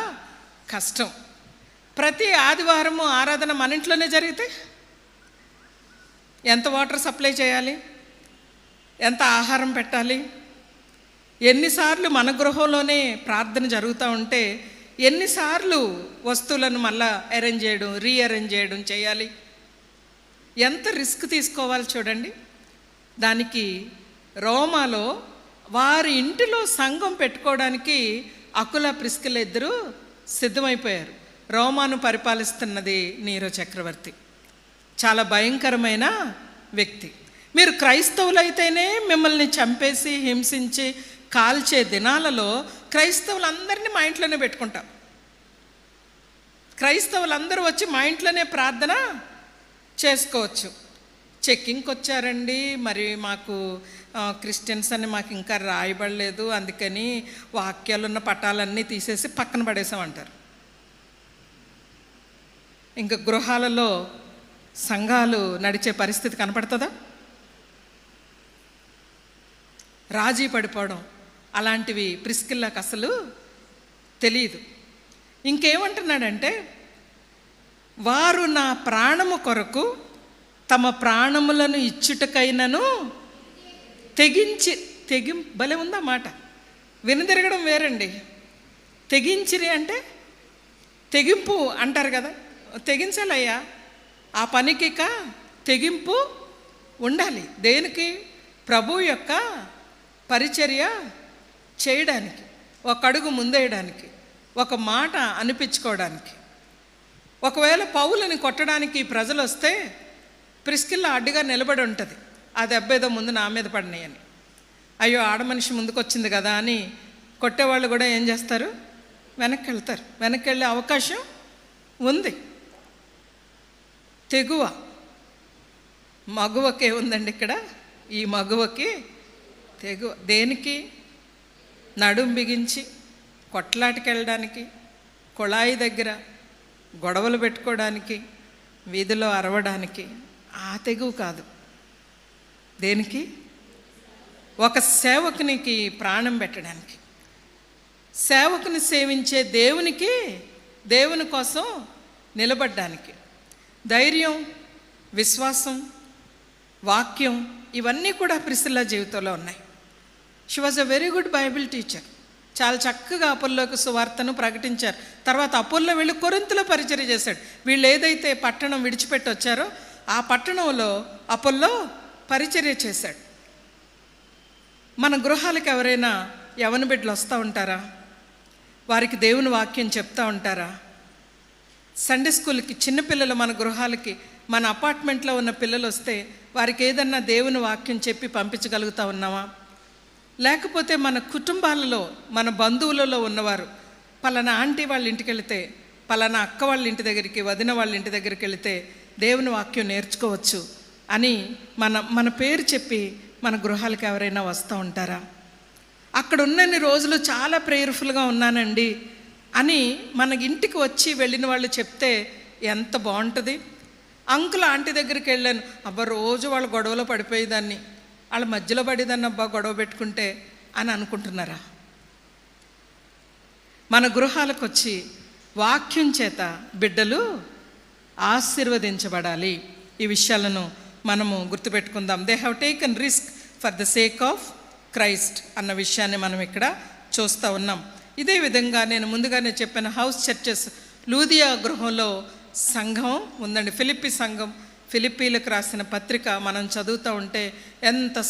కష్టం. ప్రతి ఆదివారము ఆరాధన మన ఇంట్లోనే జరిగితే ఎంత వాటర్ సప్లై చేయాలి, ఎంత ఆహారం పెట్టాలి, ఎన్నిసార్లు మన గృహంలోనే ప్రార్థన జరుగుతూ ఉంటే ఎన్నిసార్లు వస్తువులను మళ్ళా అరేంజ్ చేయడం, రీఅరేంజ్ చేయడం చేయాలి. ఎంత రిస్క్ తీసుకోవాలి చూడండి. దానికి రోమాలో వారి ఇంటిలో సంఘం పెట్టుకోవడానికి అకుల ప్రిస్కిల్ల ఇద్దరు సిద్ధమైపోయారు. రోమాను పరిపాలిస్తున్నది నీరో చక్రవర్తి, చాలా భయంకరమైన వ్యక్తి. మీరు క్రైస్తవులైతేనే మిమ్మల్ని చంపేసి హింసించి కాల్చే దినాలలో క్రైస్తవులందరినీ మా ఇంట్లోనే పెట్టుకుంటాం. క్రైస్తవులందరూ వచ్చి మా ఇంట్లోనే ప్రార్థన చేసుకోవచ్చు. చెక్కింగ్కి వచ్చారండి, మరి మాకు క్రిస్టియన్స్ అని మాకు ఇంకా రాయబడలేదు, అందుకని వాక్యాలున్న పటాలన్నీ తీసేసి పక్కన పడేసామంటారు. ఇంకా గృహాలలో సంఘాలు నడిచే పరిస్థితి కనపడుతుందా? రాజీ పడిపోవడం అలాంటివి ప్రిస్కిల్లాకు అసలు తెలియదు. ఇంకేమంటున్నాడంటే, వారు నా ప్రాణము కొరకు తమ ప్రాణములను ఇచ్చుటకైనను భలే ఉందా మాట, వెనుదిరగడం వేరండి. తెగించిరి అంటే తెగింపు అంటారు కదా, తెగించాలయ్యా. ఆ పనికిక తెగింపు ఉండాలి. దేనికి? ప్రభు యొక్క పరిచర్య చేయడానికి, ఒక అడుగు ముందేయడానికి, ఒక మాట అనిపించుకోవడానికి. ఒకవేళ పౌలని కొట్టడానికి ప్రజలు వస్తే ప్రిస్కిల్లా అడ్డుగా నిలబడి ఉంటుంది. ఆ దెబ్బ ఏదో ముందు నా మీద పడినాయని, అయ్యో ఆడమనిషి ముందుకు వచ్చింది కదా అని కొట్టేవాళ్ళు కూడా ఏం చేస్తారు? వెనక్కి వెళ్తారు. వెనక్కి వెళ్ళే అవకాశం ఉంది. తెగువ మగువకే ఉందండి ఇక్కడ. ఈ మగువకి తెగువ దేనికి? నడుం బిగించి కొట్లాటికి వెళ్ళడానికి, కుళాయి దగ్గర గొడవలు పెట్టుకోవడానికి, వీధిలో అరవడానికి. ఆ తెగువ కాదు. దేనికి? ఒక సేవకునికి ప్రాణం పెట్టడానికి, సేవకుని సేవించే దేవునికి, దేవుని కోసం నిలబడ్డానికి. ధైర్యం, విశ్వాసం, వాక్యం ఇవన్నీ కూడా ప్రిస్కిల్లా జీవితంలో ఉన్నాయి. She was a very good Bible teacher. చాలా చక్కగా అపోల్లోకి సువార్తను ప్రకటించారు. తర్వాత అపోల్లో వెళ్ళి కొరింథీలో పరిచర్య చేశాడు. వీళ్ళు ఏదైతే పట్టణం విడిచిపెట్టి వచ్చారో ఆ పట్టణంలో అపోల్లో పరిచర్య చేశాడు. మన గృహాలకు ఎవరైనా యవన బిడ్డలు వస్తూ ఉంటారా? వారికి దేవుని వాక్యం చెప్తూ ఉంటారా? సండే స్కూల్కి చిన్నపిల్లలు మన గృహాలకి, మన అపార్ట్మెంట్లో ఉన్న పిల్లలు వస్తే వారికి ఏదన్నా దేవుని వాక్యం చెప్పి పంపించగలుగుతూ ఉన్నామా? లేకపోతే మన కుటుంబాలలో, మన బంధువులలో ఉన్నవారు పలానా ఆంటీ వాళ్ళ ఇంటికి వెళితే, పలానా అక్క వాళ్ళ ఇంటి దగ్గరికి, వదిన వాళ్ళ ఇంటి దగ్గరికి వెళితే దేవుని వాక్యం నేర్చుకోవచ్చు అని మన పేరు చెప్పి మన గృహాలకు ఎవరైనా వస్తూ ఉంటారా? అక్కడ ఉన్నన్ని రోజులు చాలా ప్రేయర్ఫుల్గా ఉన్నానండి అని మన ఇంటికి వచ్చి వెళ్ళిన వాళ్ళు చెప్తే ఎంత బాగుంటుంది. అంకుల్ ఆంటీ దగ్గరికి వెళ్ళాను, అబ్బా రోజు వాళ్ళు గొడవలో పడిపోయేదాన్ని, వాళ్ళ మధ్యలో పడేదాన్ని అబ్బా గొడవ పెట్టుకుంటే అని అనుకుంటున్నారా? మన గృహాలకు వచ్చి వాక్యం చేత బిడ్డలు ఆశీర్వదించబడాలి. ఈ విషయాలను మనము గుర్తుపెట్టుకుందాం. They have taken risk for the sake of Christ అన్న విషయాన్ని మనం ఇక్కడ చూస్తూ ఉన్నాం. ఇదే విధంగా నేను ముందుగానే చెప్పిన హౌస్ చర్చెస్ లూదియా గృహంలో సంఘం ఉందండి. ఫిలిప్పీ సంఘం, ఫిలిప్పీలకు రాసిన పత్రిక మనం చదువుతూ ఉంటే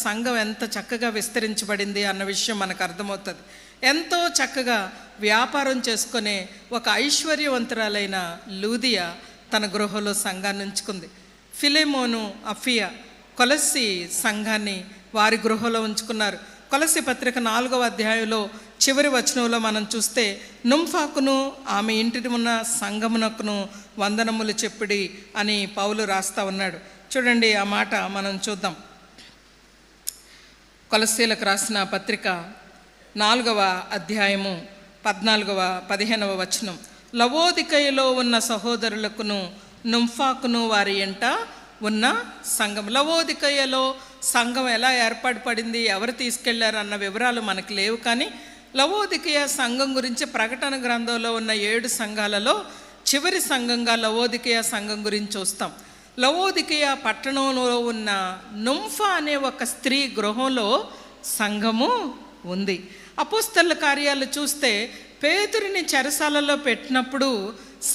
సంఘం ఎంత చక్కగా విస్తరించబడింది అన్న విషయం మనకు అర్థమవుతుంది. ఎంతో చక్కగా వ్యాపారం చేసుకునే ఒక ఐశ్వర్యవంతురాలైన లూదియా తన గృహంలో సంఘాన్ని ఉంచుకుంది. ఫిలెమోను, అఫియా కొలస్సి సంఘాన్ని వారి గృహంలో ఉంచుకున్నారు. కొలస్సి పత్రిక 4వ అధ్యాయంలో చివరి వచనంలో మనం చూస్తే నుంఫాకును ఆమె ఇంటిని ఉన్న సంఘమునకును వందనములు చెప్పుడి అని పౌలు రాస్తా ఉన్నాడు. చూడండి, ఆ మాట మనం చూద్దాం. కొలస్సీలకు రాసిన పత్రిక 4వ అధ్యాయము 14వ 15వ వచనం. లవోదికయలో ఉన్న సహోదరులకును నుంఫాకును వారి ఎంట ఉన్న సంఘం. లవోదికయలో సంఘం ఎలా ఏర్పాటు పడింది, ఎవరు తీసుకెళ్లారు అన్న వివరాలు మనకు లేవు. కానీ లవోదికయ సంఘం గురించి ప్రకటన గ్రంథంలో ఉన్న 7 సంఘాలలో చివరి సంఘంగా లవోదికయ సంఘం గురించి చూస్తాం. లవోదికయ పట్టణంలో ఉన్న నుంఫా అనే ఒక స్త్రీ గృహంలో సంఘము ఉంది. అపోస్తలుల కార్యాలు చూస్తే పేతురుని చెరసాలలో పెట్టినప్పుడు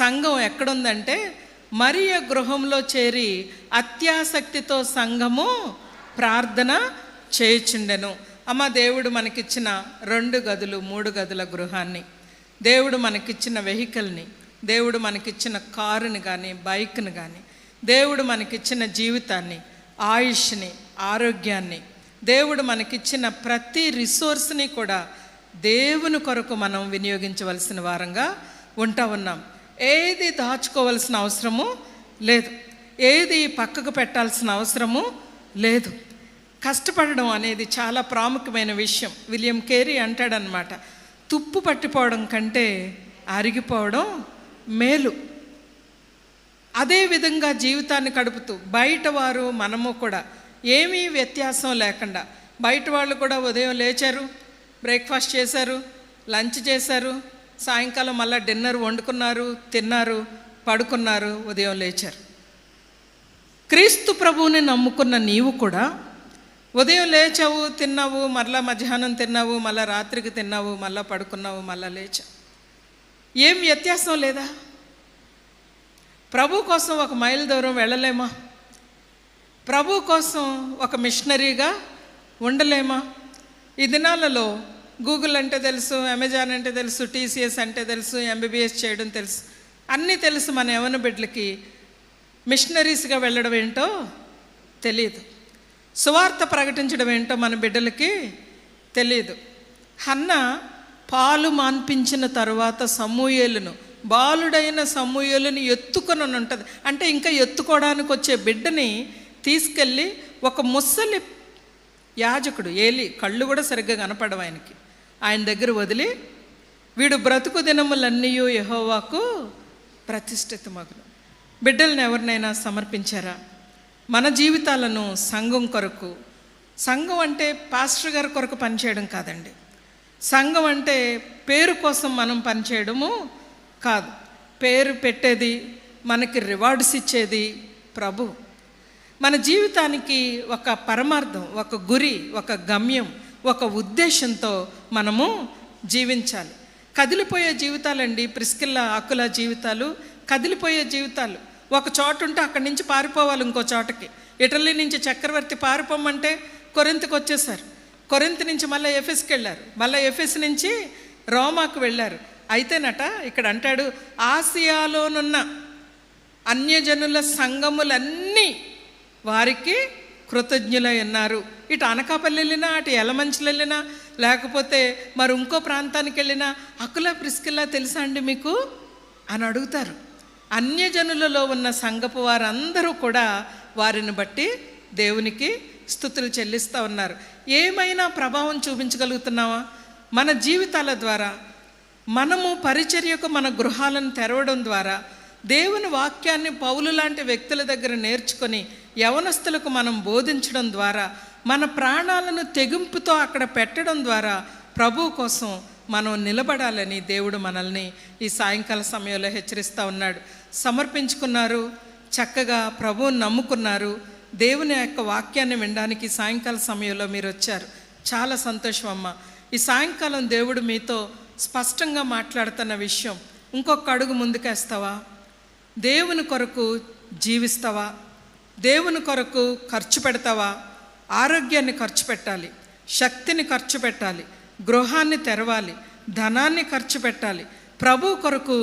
సంఘం ఎక్కడుందంటే మరియ గృహంలో చేరి అత్యాసక్తితో సంఘము ప్రార్థన చేయుచుండెను. అమ్మ, దేవుడు మనకిచ్చిన 2 గదులు 3 గదుల గృహాన్ని, దేవుడు మనకిచ్చిన వెహికల్ని, దేవుడు మనకిచ్చిన కారుని కానీ బైక్ని కానీ, దేవుడు మనకిచ్చిన జీవితాన్ని, ఆయుష్ని, ఆరోగ్యాన్ని, దేవుడు మనకిచ్చిన ప్రతి రిసోర్స్ని కూడా దేవుని కొరకు మనం వినియోగించవలసిన వారంగా ఉన్నాం. ఏది దాచుకోవాల్సిన అవసరము లేదు, ఏది పక్కకు పెట్టాల్సిన అవసరము లేదు. కష్టపడడం అనేది చాలా ప్రాముఖ్యమైన విషయం. విలియం కేరీ అంటాడనమాట, తుప్పు పట్టిపోవడం కంటే అరిగిపోవడం మేలు. అదేవిధంగా జీవితాన్ని గడుపుతూ బయట వారు మనము కూడా ఏమీ వ్యత్యాసం లేకుండా, బయట వాళ్ళు కూడా ఉదయం లేచారు, బ్రేక్ఫాస్ట్ చేశారు, లంచ్ చేశారు, సాయంకాలం మళ్ళీ డిన్నర్ వండుకున్నారు, తిన్నారు, పడుకున్నారు, ఉదయం లేచారు. క్రీస్తు ప్రభువుని నమ్ముకున్న నీవు కూడా ఉదయం లేచావు, తిన్నావు, మళ్ళీ మధ్యాహ్నం తిన్నావు, మళ్ళీ రాత్రికి తిన్నావు, మళ్ళీ పడుకున్నావు, మళ్ళీ లేచావు. ఏం వ్యత్యాసం లేదా? ప్రభు కోసం 1 మైల్ దూరం వెళ్ళలేమా? ప్రభు కోసం ఒక మిషనరీగా ఉండలేమా? ఈ దినాలలో గూగుల్ అంటే తెలుసు, అమెజాన్ అంటే తెలుసు, టీసీఎస్ అంటే తెలుసు, ఎంబీబీఎస్ చేయడం తెలుసు, అన్నీ తెలుసు. మన యవన బిడ్డలకి మిషనరీస్గా వెళ్ళడం ఏంటో తెలియదు, సువార్త ప్రకటించడం ఏంటో మన బిడ్డలకి తెలియదు. హన్న పాలు మాన్పించిన తర్వాత సమూయేలును, బాలుడైన సమూయేలుని ఎత్తుకొని ఉంటుంది. అంటే ఇంకా ఎత్తుకోవడానికి వచ్చే బిడ్డని తీసుకెళ్ళి ఒక ముసలి యాజకుడు ఏలి, కళ్ళు కూడా సరిగ్గా కనపడవు ఆయనకి, ఆయన దగ్గర వదిలి, వీడు బ్రతుకు దినములన్నీ యెహోవాకు ప్రతిష్ఠితమగును. బిడ్డలను ఎవరినైనా సమర్పించారా? మన జీవితాలను సంఘం కొరకు, సంఘం అంటే పాస్టర్ గారి కొరకు పనిచేయడం కాదండి. సంఘం అంటే పేరు కోసం మనం పనిచేయడము కాదు. పేరు పెట్టేది, మనకి రివార్డ్స్ ఇచ్చేది ప్రభు. మన జీవితానికి ఒక పరమార్థం, ఒక గురి, ఒక గమ్యం, ఒక ఉద్దేశంతో మనము జీవించాలి. కదిలిపోయే జీవితాలండి ప్రిస్కిల్లా, ఆకుల జీవితాలు కదిలిపోయే జీవితాలు. ఒక చోట ఉంటే అక్కడి నుంచి పారిపోవాలి ఇంకో చోటకి. ఇటలీ నుంచి చక్రవర్తి పారిపోమంటే కొరింథీకి వచ్చేసారు. కొరింథీ నుంచి మళ్ళీ ఎఫెస్కి వెళ్ళారు, మళ్ళీ ఎఫెస్ నుంచి రోమాకు వెళ్ళారు. అయితేనట ఇక్కడ అంటాడు, ఆసియాలోనున్న అన్యజనుల సంఘములన్నీ వారికి కృతజ్ఞులై ఉన్నారు. ఇటు అనకాపల్లి వెళ్ళినా, అటు యలమంచిలు వెళ్ళినా, లేకపోతే మరి ఇంకో ప్రాంతానికి వెళ్ళినా అకుల ప్రిస్కిల్లా తెలుసా అండి మీకు అని అడుగుతారు. అన్యజనులలో ఉన్న సంఘపు వారందరూ కూడా వారిని బట్టి దేవునికి స్తుతులు చెల్లిస్తూ ఉన్నారు. ఏమైనా ప్రభావం చూపించగలుగుతున్నావా మన జీవితాల ద్వారా? మనము పరిచర్యకు మన గృహాలను తెరవడం ద్వారా, దేవుని వాక్యాన్ని పౌలు లాంటి వ్యక్తుల దగ్గర నేర్చుకొని యవనస్తులకు మనం బోధించడం ద్వారా, మన ప్రాణాలను తెగింపుతో అక్కడ పెట్టడం ద్వారా ప్రభువు కోసం మనం నిలబడాలని దేవుడు మనల్ని ఈ సాయంకాల సమయంలో హెచ్చరిస్తూ ఉన్నాడు. సమర్పించుకున్నారు, చక్కగా ప్రభువుని నమ్ముకున్నారు, దేవుని యొక్క వాక్యాన్ని వినడానికి సాయంకాల సమయంలో మీరు వచ్చారు. చాలా సంతోషం అమ్మ. ఈ సాయంకాలం దేవుడు మీతో స్పష్టంగా మాట్లాడుతున్న విషయం, ఇంకొక అడుగు ముందుకేస్తావా? దేవుని కొరకు జీవిస్తావా? దేవుని కొరకు ఖర్చు పెడతావా? ఆరోగ్యాన్ని ఖర్చు పెట్టాలి, శక్తిని ఖర్చు పెట్టాలి, గృహాన్ని తెరవాలి, ధనాన్ని ఖర్చు పెట్టాలి. ప్రభు కొరకు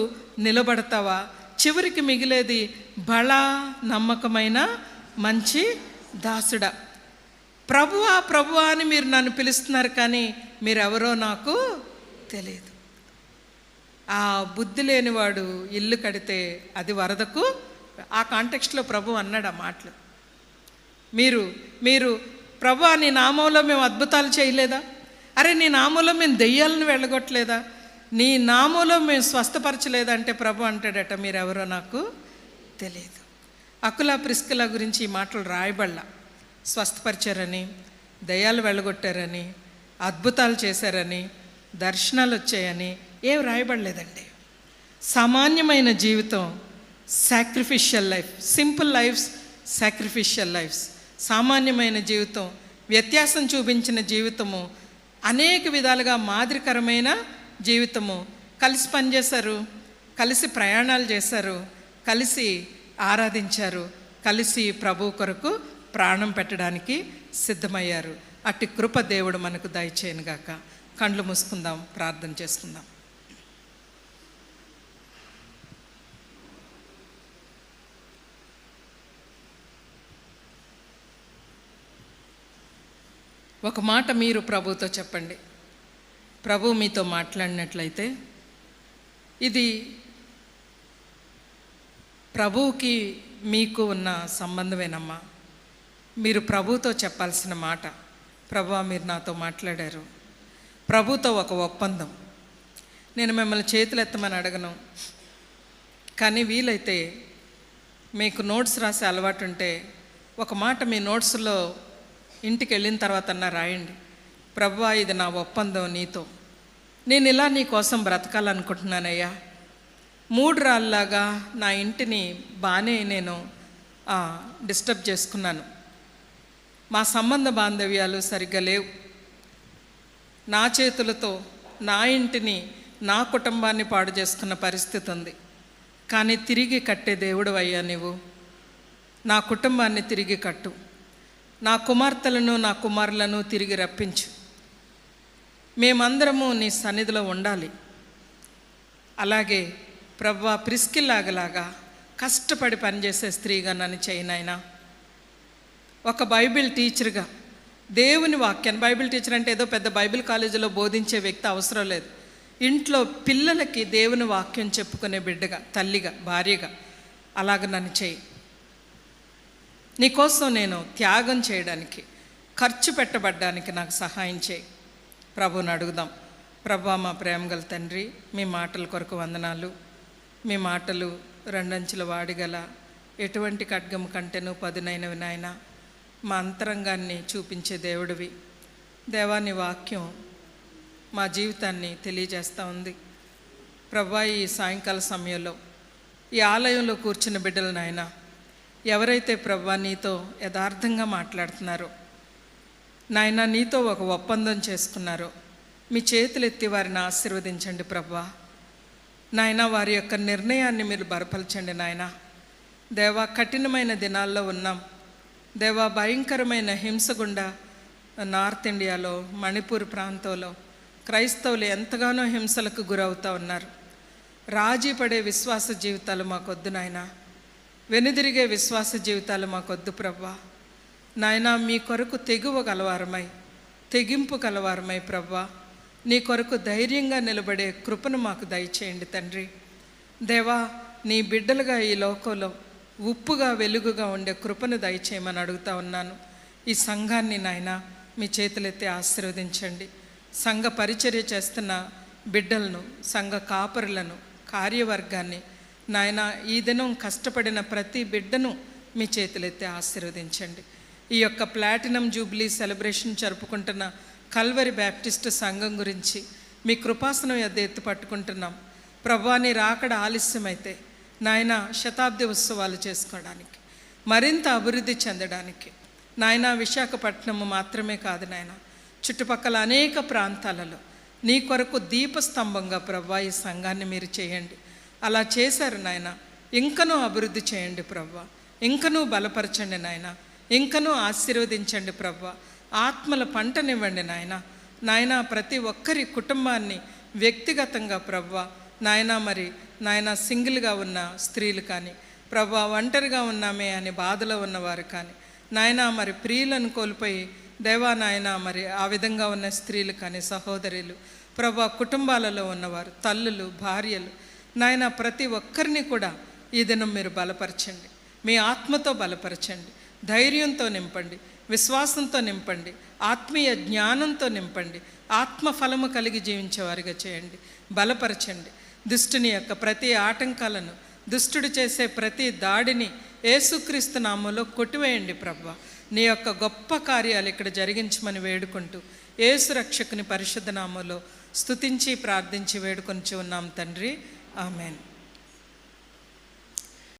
నిలబడతావా? చివరికి మిగిలేది బలా నమ్మకమైన మంచి దాసుడా. ప్రభువా ప్రభువా అని మీరు నన్ను పిలుస్తున్నారు, కానీ మీరెవరో నాకు తెలియదు. ఆ బుద్ధి లేనివాడు ఇల్లు కడితే అది వరదకు, ఆ కాంటెక్స్ట్లో ప్రభు అన్నాడు ఆ మాటలు. మీరు ప్రభువా నీ నామంలో మేము అద్భుతాలు చేయలేదా? అరే నీ నామంలో మేము దెయ్యాలను వెళ్ళగొట్టలేదా? నీ నామంలో మేము స్వస్థపరచలేదంటే ప్రభు అంటాడట, మీరెవరో నాకు తెలియదు. అకుల ప్రిస్కిల గురించి ఈ మాటలు రాయబడలా. స్వస్థపరిచారని, దయ్యాలు వెళ్ళగొట్టారని, అద్భుతాలు చేశారని, దర్శనాలు వచ్చాయని ఏం రాయబడలేదండి. సామాన్యమైన జీవితం, sacrificial life, simple lifes, sacrificial lifes, సామాన్యమైన జీవితం, వ్యత్యాసం చూపించిన జీవితము, అనేక విధాలుగా మాదిరికరమైన జీవితము. కలిసి పనిచేశారు, కలిసి ప్రయాణాలు చేశారు, కలిసి ఆరాధించారు, కలిసి ప్రభు కొరకు ప్రాణం పెట్టడానికి సిద్ధమయ్యారు. అట్టి కృప దేవుడు మనకు దయచేయనుగాక. కళ్ళు మూసుకుందాం, ప్రార్థన చేసుకుందాం. ఒక మాట మీరు ప్రభుతో చెప్పండి. ప్రభు మీతో మాట్లాడినట్లయితే ఇది ప్రభువుకి మీకు ఉన్న సంబంధమేనమ్మా. మీరు ప్రభుతో చెప్పాల్సిన మాట. ప్రభువా మీరు నాతో మాట్లాడారు, ప్రభుతో ఒక ఒప్పందం. నేను మిమ్మల్ని చేతులు ఎత్తమని అడగను, కానీ వీలైతే మీకు నోట్స్ రాసే అలవాటు ఉంటే ఒక మాట మీ నోట్స్లో ఇంటికి వెళ్ళిన తర్వాత రాయండి. ప్రభువా ఇది నా ఒప్పందం నీతో, నేను ఇలా నీ కోసం బ్రతకాలనుకుంటున్నానయ్యా. 3 రాళ్ళలాగా నా ఇంటిని బాగానే నేను డిస్టర్బ్ చేసుకున్నాను. మా సంబంధ బాంధవ్యాలు సరిగ్గా లేవు. నా చేతులతో నా ఇంటిని, నా కుటుంబాన్ని పాడు చేసుకున్న పరిస్థితి ఉంది. కానీ తిరిగి కట్టే దేవుడు అయ్యా నీవు. నా కుటుంబాన్ని తిరిగి కట్టు, నా కుమార్తెలను నా కుమారులను తిరిగి రప్పించు. మేమందరము నీ సన్నిధిలో ఉండాలి. అలాగే ప్రభువా ప్రిస్కిల్లాగలాగా కష్టపడి పనిచేసే స్త్రీగా నన్ను చేయనైనా. ఒక బైబిల్ టీచర్గా దేవుని వాక్యాన్ని, బైబిల్ టీచర్ అంటే ఏదో పెద్ద బైబిల్ కాలేజీలో బోధించే వ్యక్తి అవసరం లేదు. ఇంట్లో పిల్లలకి దేవుని వాక్యం చెప్పుకునే బిడ్డగా, తల్లిగా, భార్యగా అలాగ నన్ను చేయి. నీకోసం నేను త్యాగం చేయడానికి, ఖర్చు పెట్టబడ్డానికి నాకు సహాయం చేయి. ప్రభువుని అడుగుదాం. ప్రభువా మా ప్రేమగల తండ్రి, మీ మాటల కొరకు వందనాలు. మీ మాటలు 2 అంచుల వాడిగల ఎటువంటి ఖడ్గం కంటేనూ పదునైనవి నాయన. మా అంతరంగాన్ని చూపించే దేవుడివి దేవా. నీ వాక్యం మా జీవితాన్ని తెలియజేస్తూ ఉంది ప్రభువా. ఈ సాయంకాల సమయంలో ఈ ఆలయంలో కూర్చున్న బిడ్డలు నాయన, ఎవరైతే ప్రభువా నీతో యథార్థంగా మాట్లాడుతున్నారో నాయన, నీతో ఒక ఒప్పందం చేసుకున్నారో, మీ చేతులు ఎత్తి వారిని ఆశీర్వదించండి ప్రభువా. నాయన వారి యొక్క నిర్ణయాన్ని మీరు బలపరచండి నాయన. దేవా కఠినమైన దినాల్లో ఉన్నాం దేవా, భయంకరమైన హింస గుండా నార్త్ ఇండియాలో మణిపూర్ ప్రాంతంలో క్రైస్తవులు ఎంతగానో హింసలకు గురవుతూ ఉన్నారు. రాజీ పడే విశ్వాస జీవితాలు మాకొద్దు నాయనా, వెనుదిరిగే విశ్వాస జీవితాలు మాకొద్దు ప్రభువా. నాయనా, మీ కొరకు తెగువ గలవారమై, తెగింపు గలవారమై ప్రభువా, నీ కొరకు ధైర్యంగా నిలబడే కృపను మాకు దయచేయండి తండ్రి. దేవా, నీ బిడ్డలుగా ఈ లోకంలో ఉప్పుగా వెలుగుగా ఉండే కృపను దయచేయమని అడుగుతా ఉన్నాను. ఈ సంఘాన్ని నాయనా మీ చేతులెత్తి ఆశీర్వదించండి. సంఘ పరిచర్య చేస్తున్న బిడ్డలను, సంఘ కాపరులను, కార్యవర్గాన్ని నాయనా, ఈ దినం కష్టపడిన ప్రతి బిడ్డను మీ చేతులెత్తి ఆశీర్వదించండి. ఈ యొక్క ప్లాటినం జూబ్లీ సెలబ్రేషన్ జరుపుకుంటున్న కల్వరి బ్యాప్టిస్ట్ సంఘం గురించి మీ కృపాసనం యొద్ద ఎత్తి పట్టుకుంటున్నాం. ప్రభువా, నీ రాకడ ఆలస్యమైతే నాయనా శతాబ్ది ఉత్సవాలు చేసుకోవడానికి, మరింత అభివృద్ధి చెందడానికి నాయనా విశాఖపట్నము మాత్రమే కాదు నాయనా, చుట్టుపక్కల అనేక ప్రాంతాలలో నీ కొరకు దీపస్తంభంగా ప్రభువా ఈ సంఘాన్ని మీరు చేయండి. అలా చేశారు నాయన, ఇంకనూ అభివృద్ధి చేయండి ప్రభువా, ఇంకనూ బలపరచండి నాయన, ఇంకనూ ఆశీర్వదించండి ప్రభువా. ఆత్మల పంటనివ్వండి నాయన. నాయన, ప్రతి ఒక్కరి కుటుంబాన్ని వ్యక్తిగతంగా ప్రభువా నాయన, మరి నాయన సింగిల్గా ఉన్న స్త్రీలు కానీ, ప్రభువా ఒంటరిగా ఉన్నామే అని బాధలో ఉన్నవారు కానీ, నాయన మరి ప్రియులను కోల్పోయి దేవా నాయన మరి ఆ విధంగా ఉన్న స్త్రీలు కానీ, సహోదరులు ప్రభువా, కుటుంబాలలో ఉన్నవారు, తల్లులు, భార్యలు నాయన, ప్రతి ఒక్కరిని కూడా ఈ దినం మీరు బలపరచండి. మీ ఆత్మతో బలపరచండి, ధైర్యంతో నింపండి, విశ్వాసంతో నింపండి, ఆత్మీయ జ్ఞానంతో నింపండి, ఆత్మ ఫలము కలిగి జీవించేవారిగా చేయండి, బలపరచండి. దుష్టుని యొక్క ప్రతి ఆటంకాలను, దుష్టుడు చేసే ప్రతి దాడిని యేసుక్రీస్తు నామములో కొట్టివేయండి ప్రభువా. నీ యొక్క గొప్ప కార్యాలు ఇక్కడ జరిగించమని వేడుకుంటూ యేసు రక్షకుని పరిశుద్ధ నామములో స్తుతించి ప్రార్థించి వేడుకొంచి ఉన్నాం తండ్రి. ఆమెన్.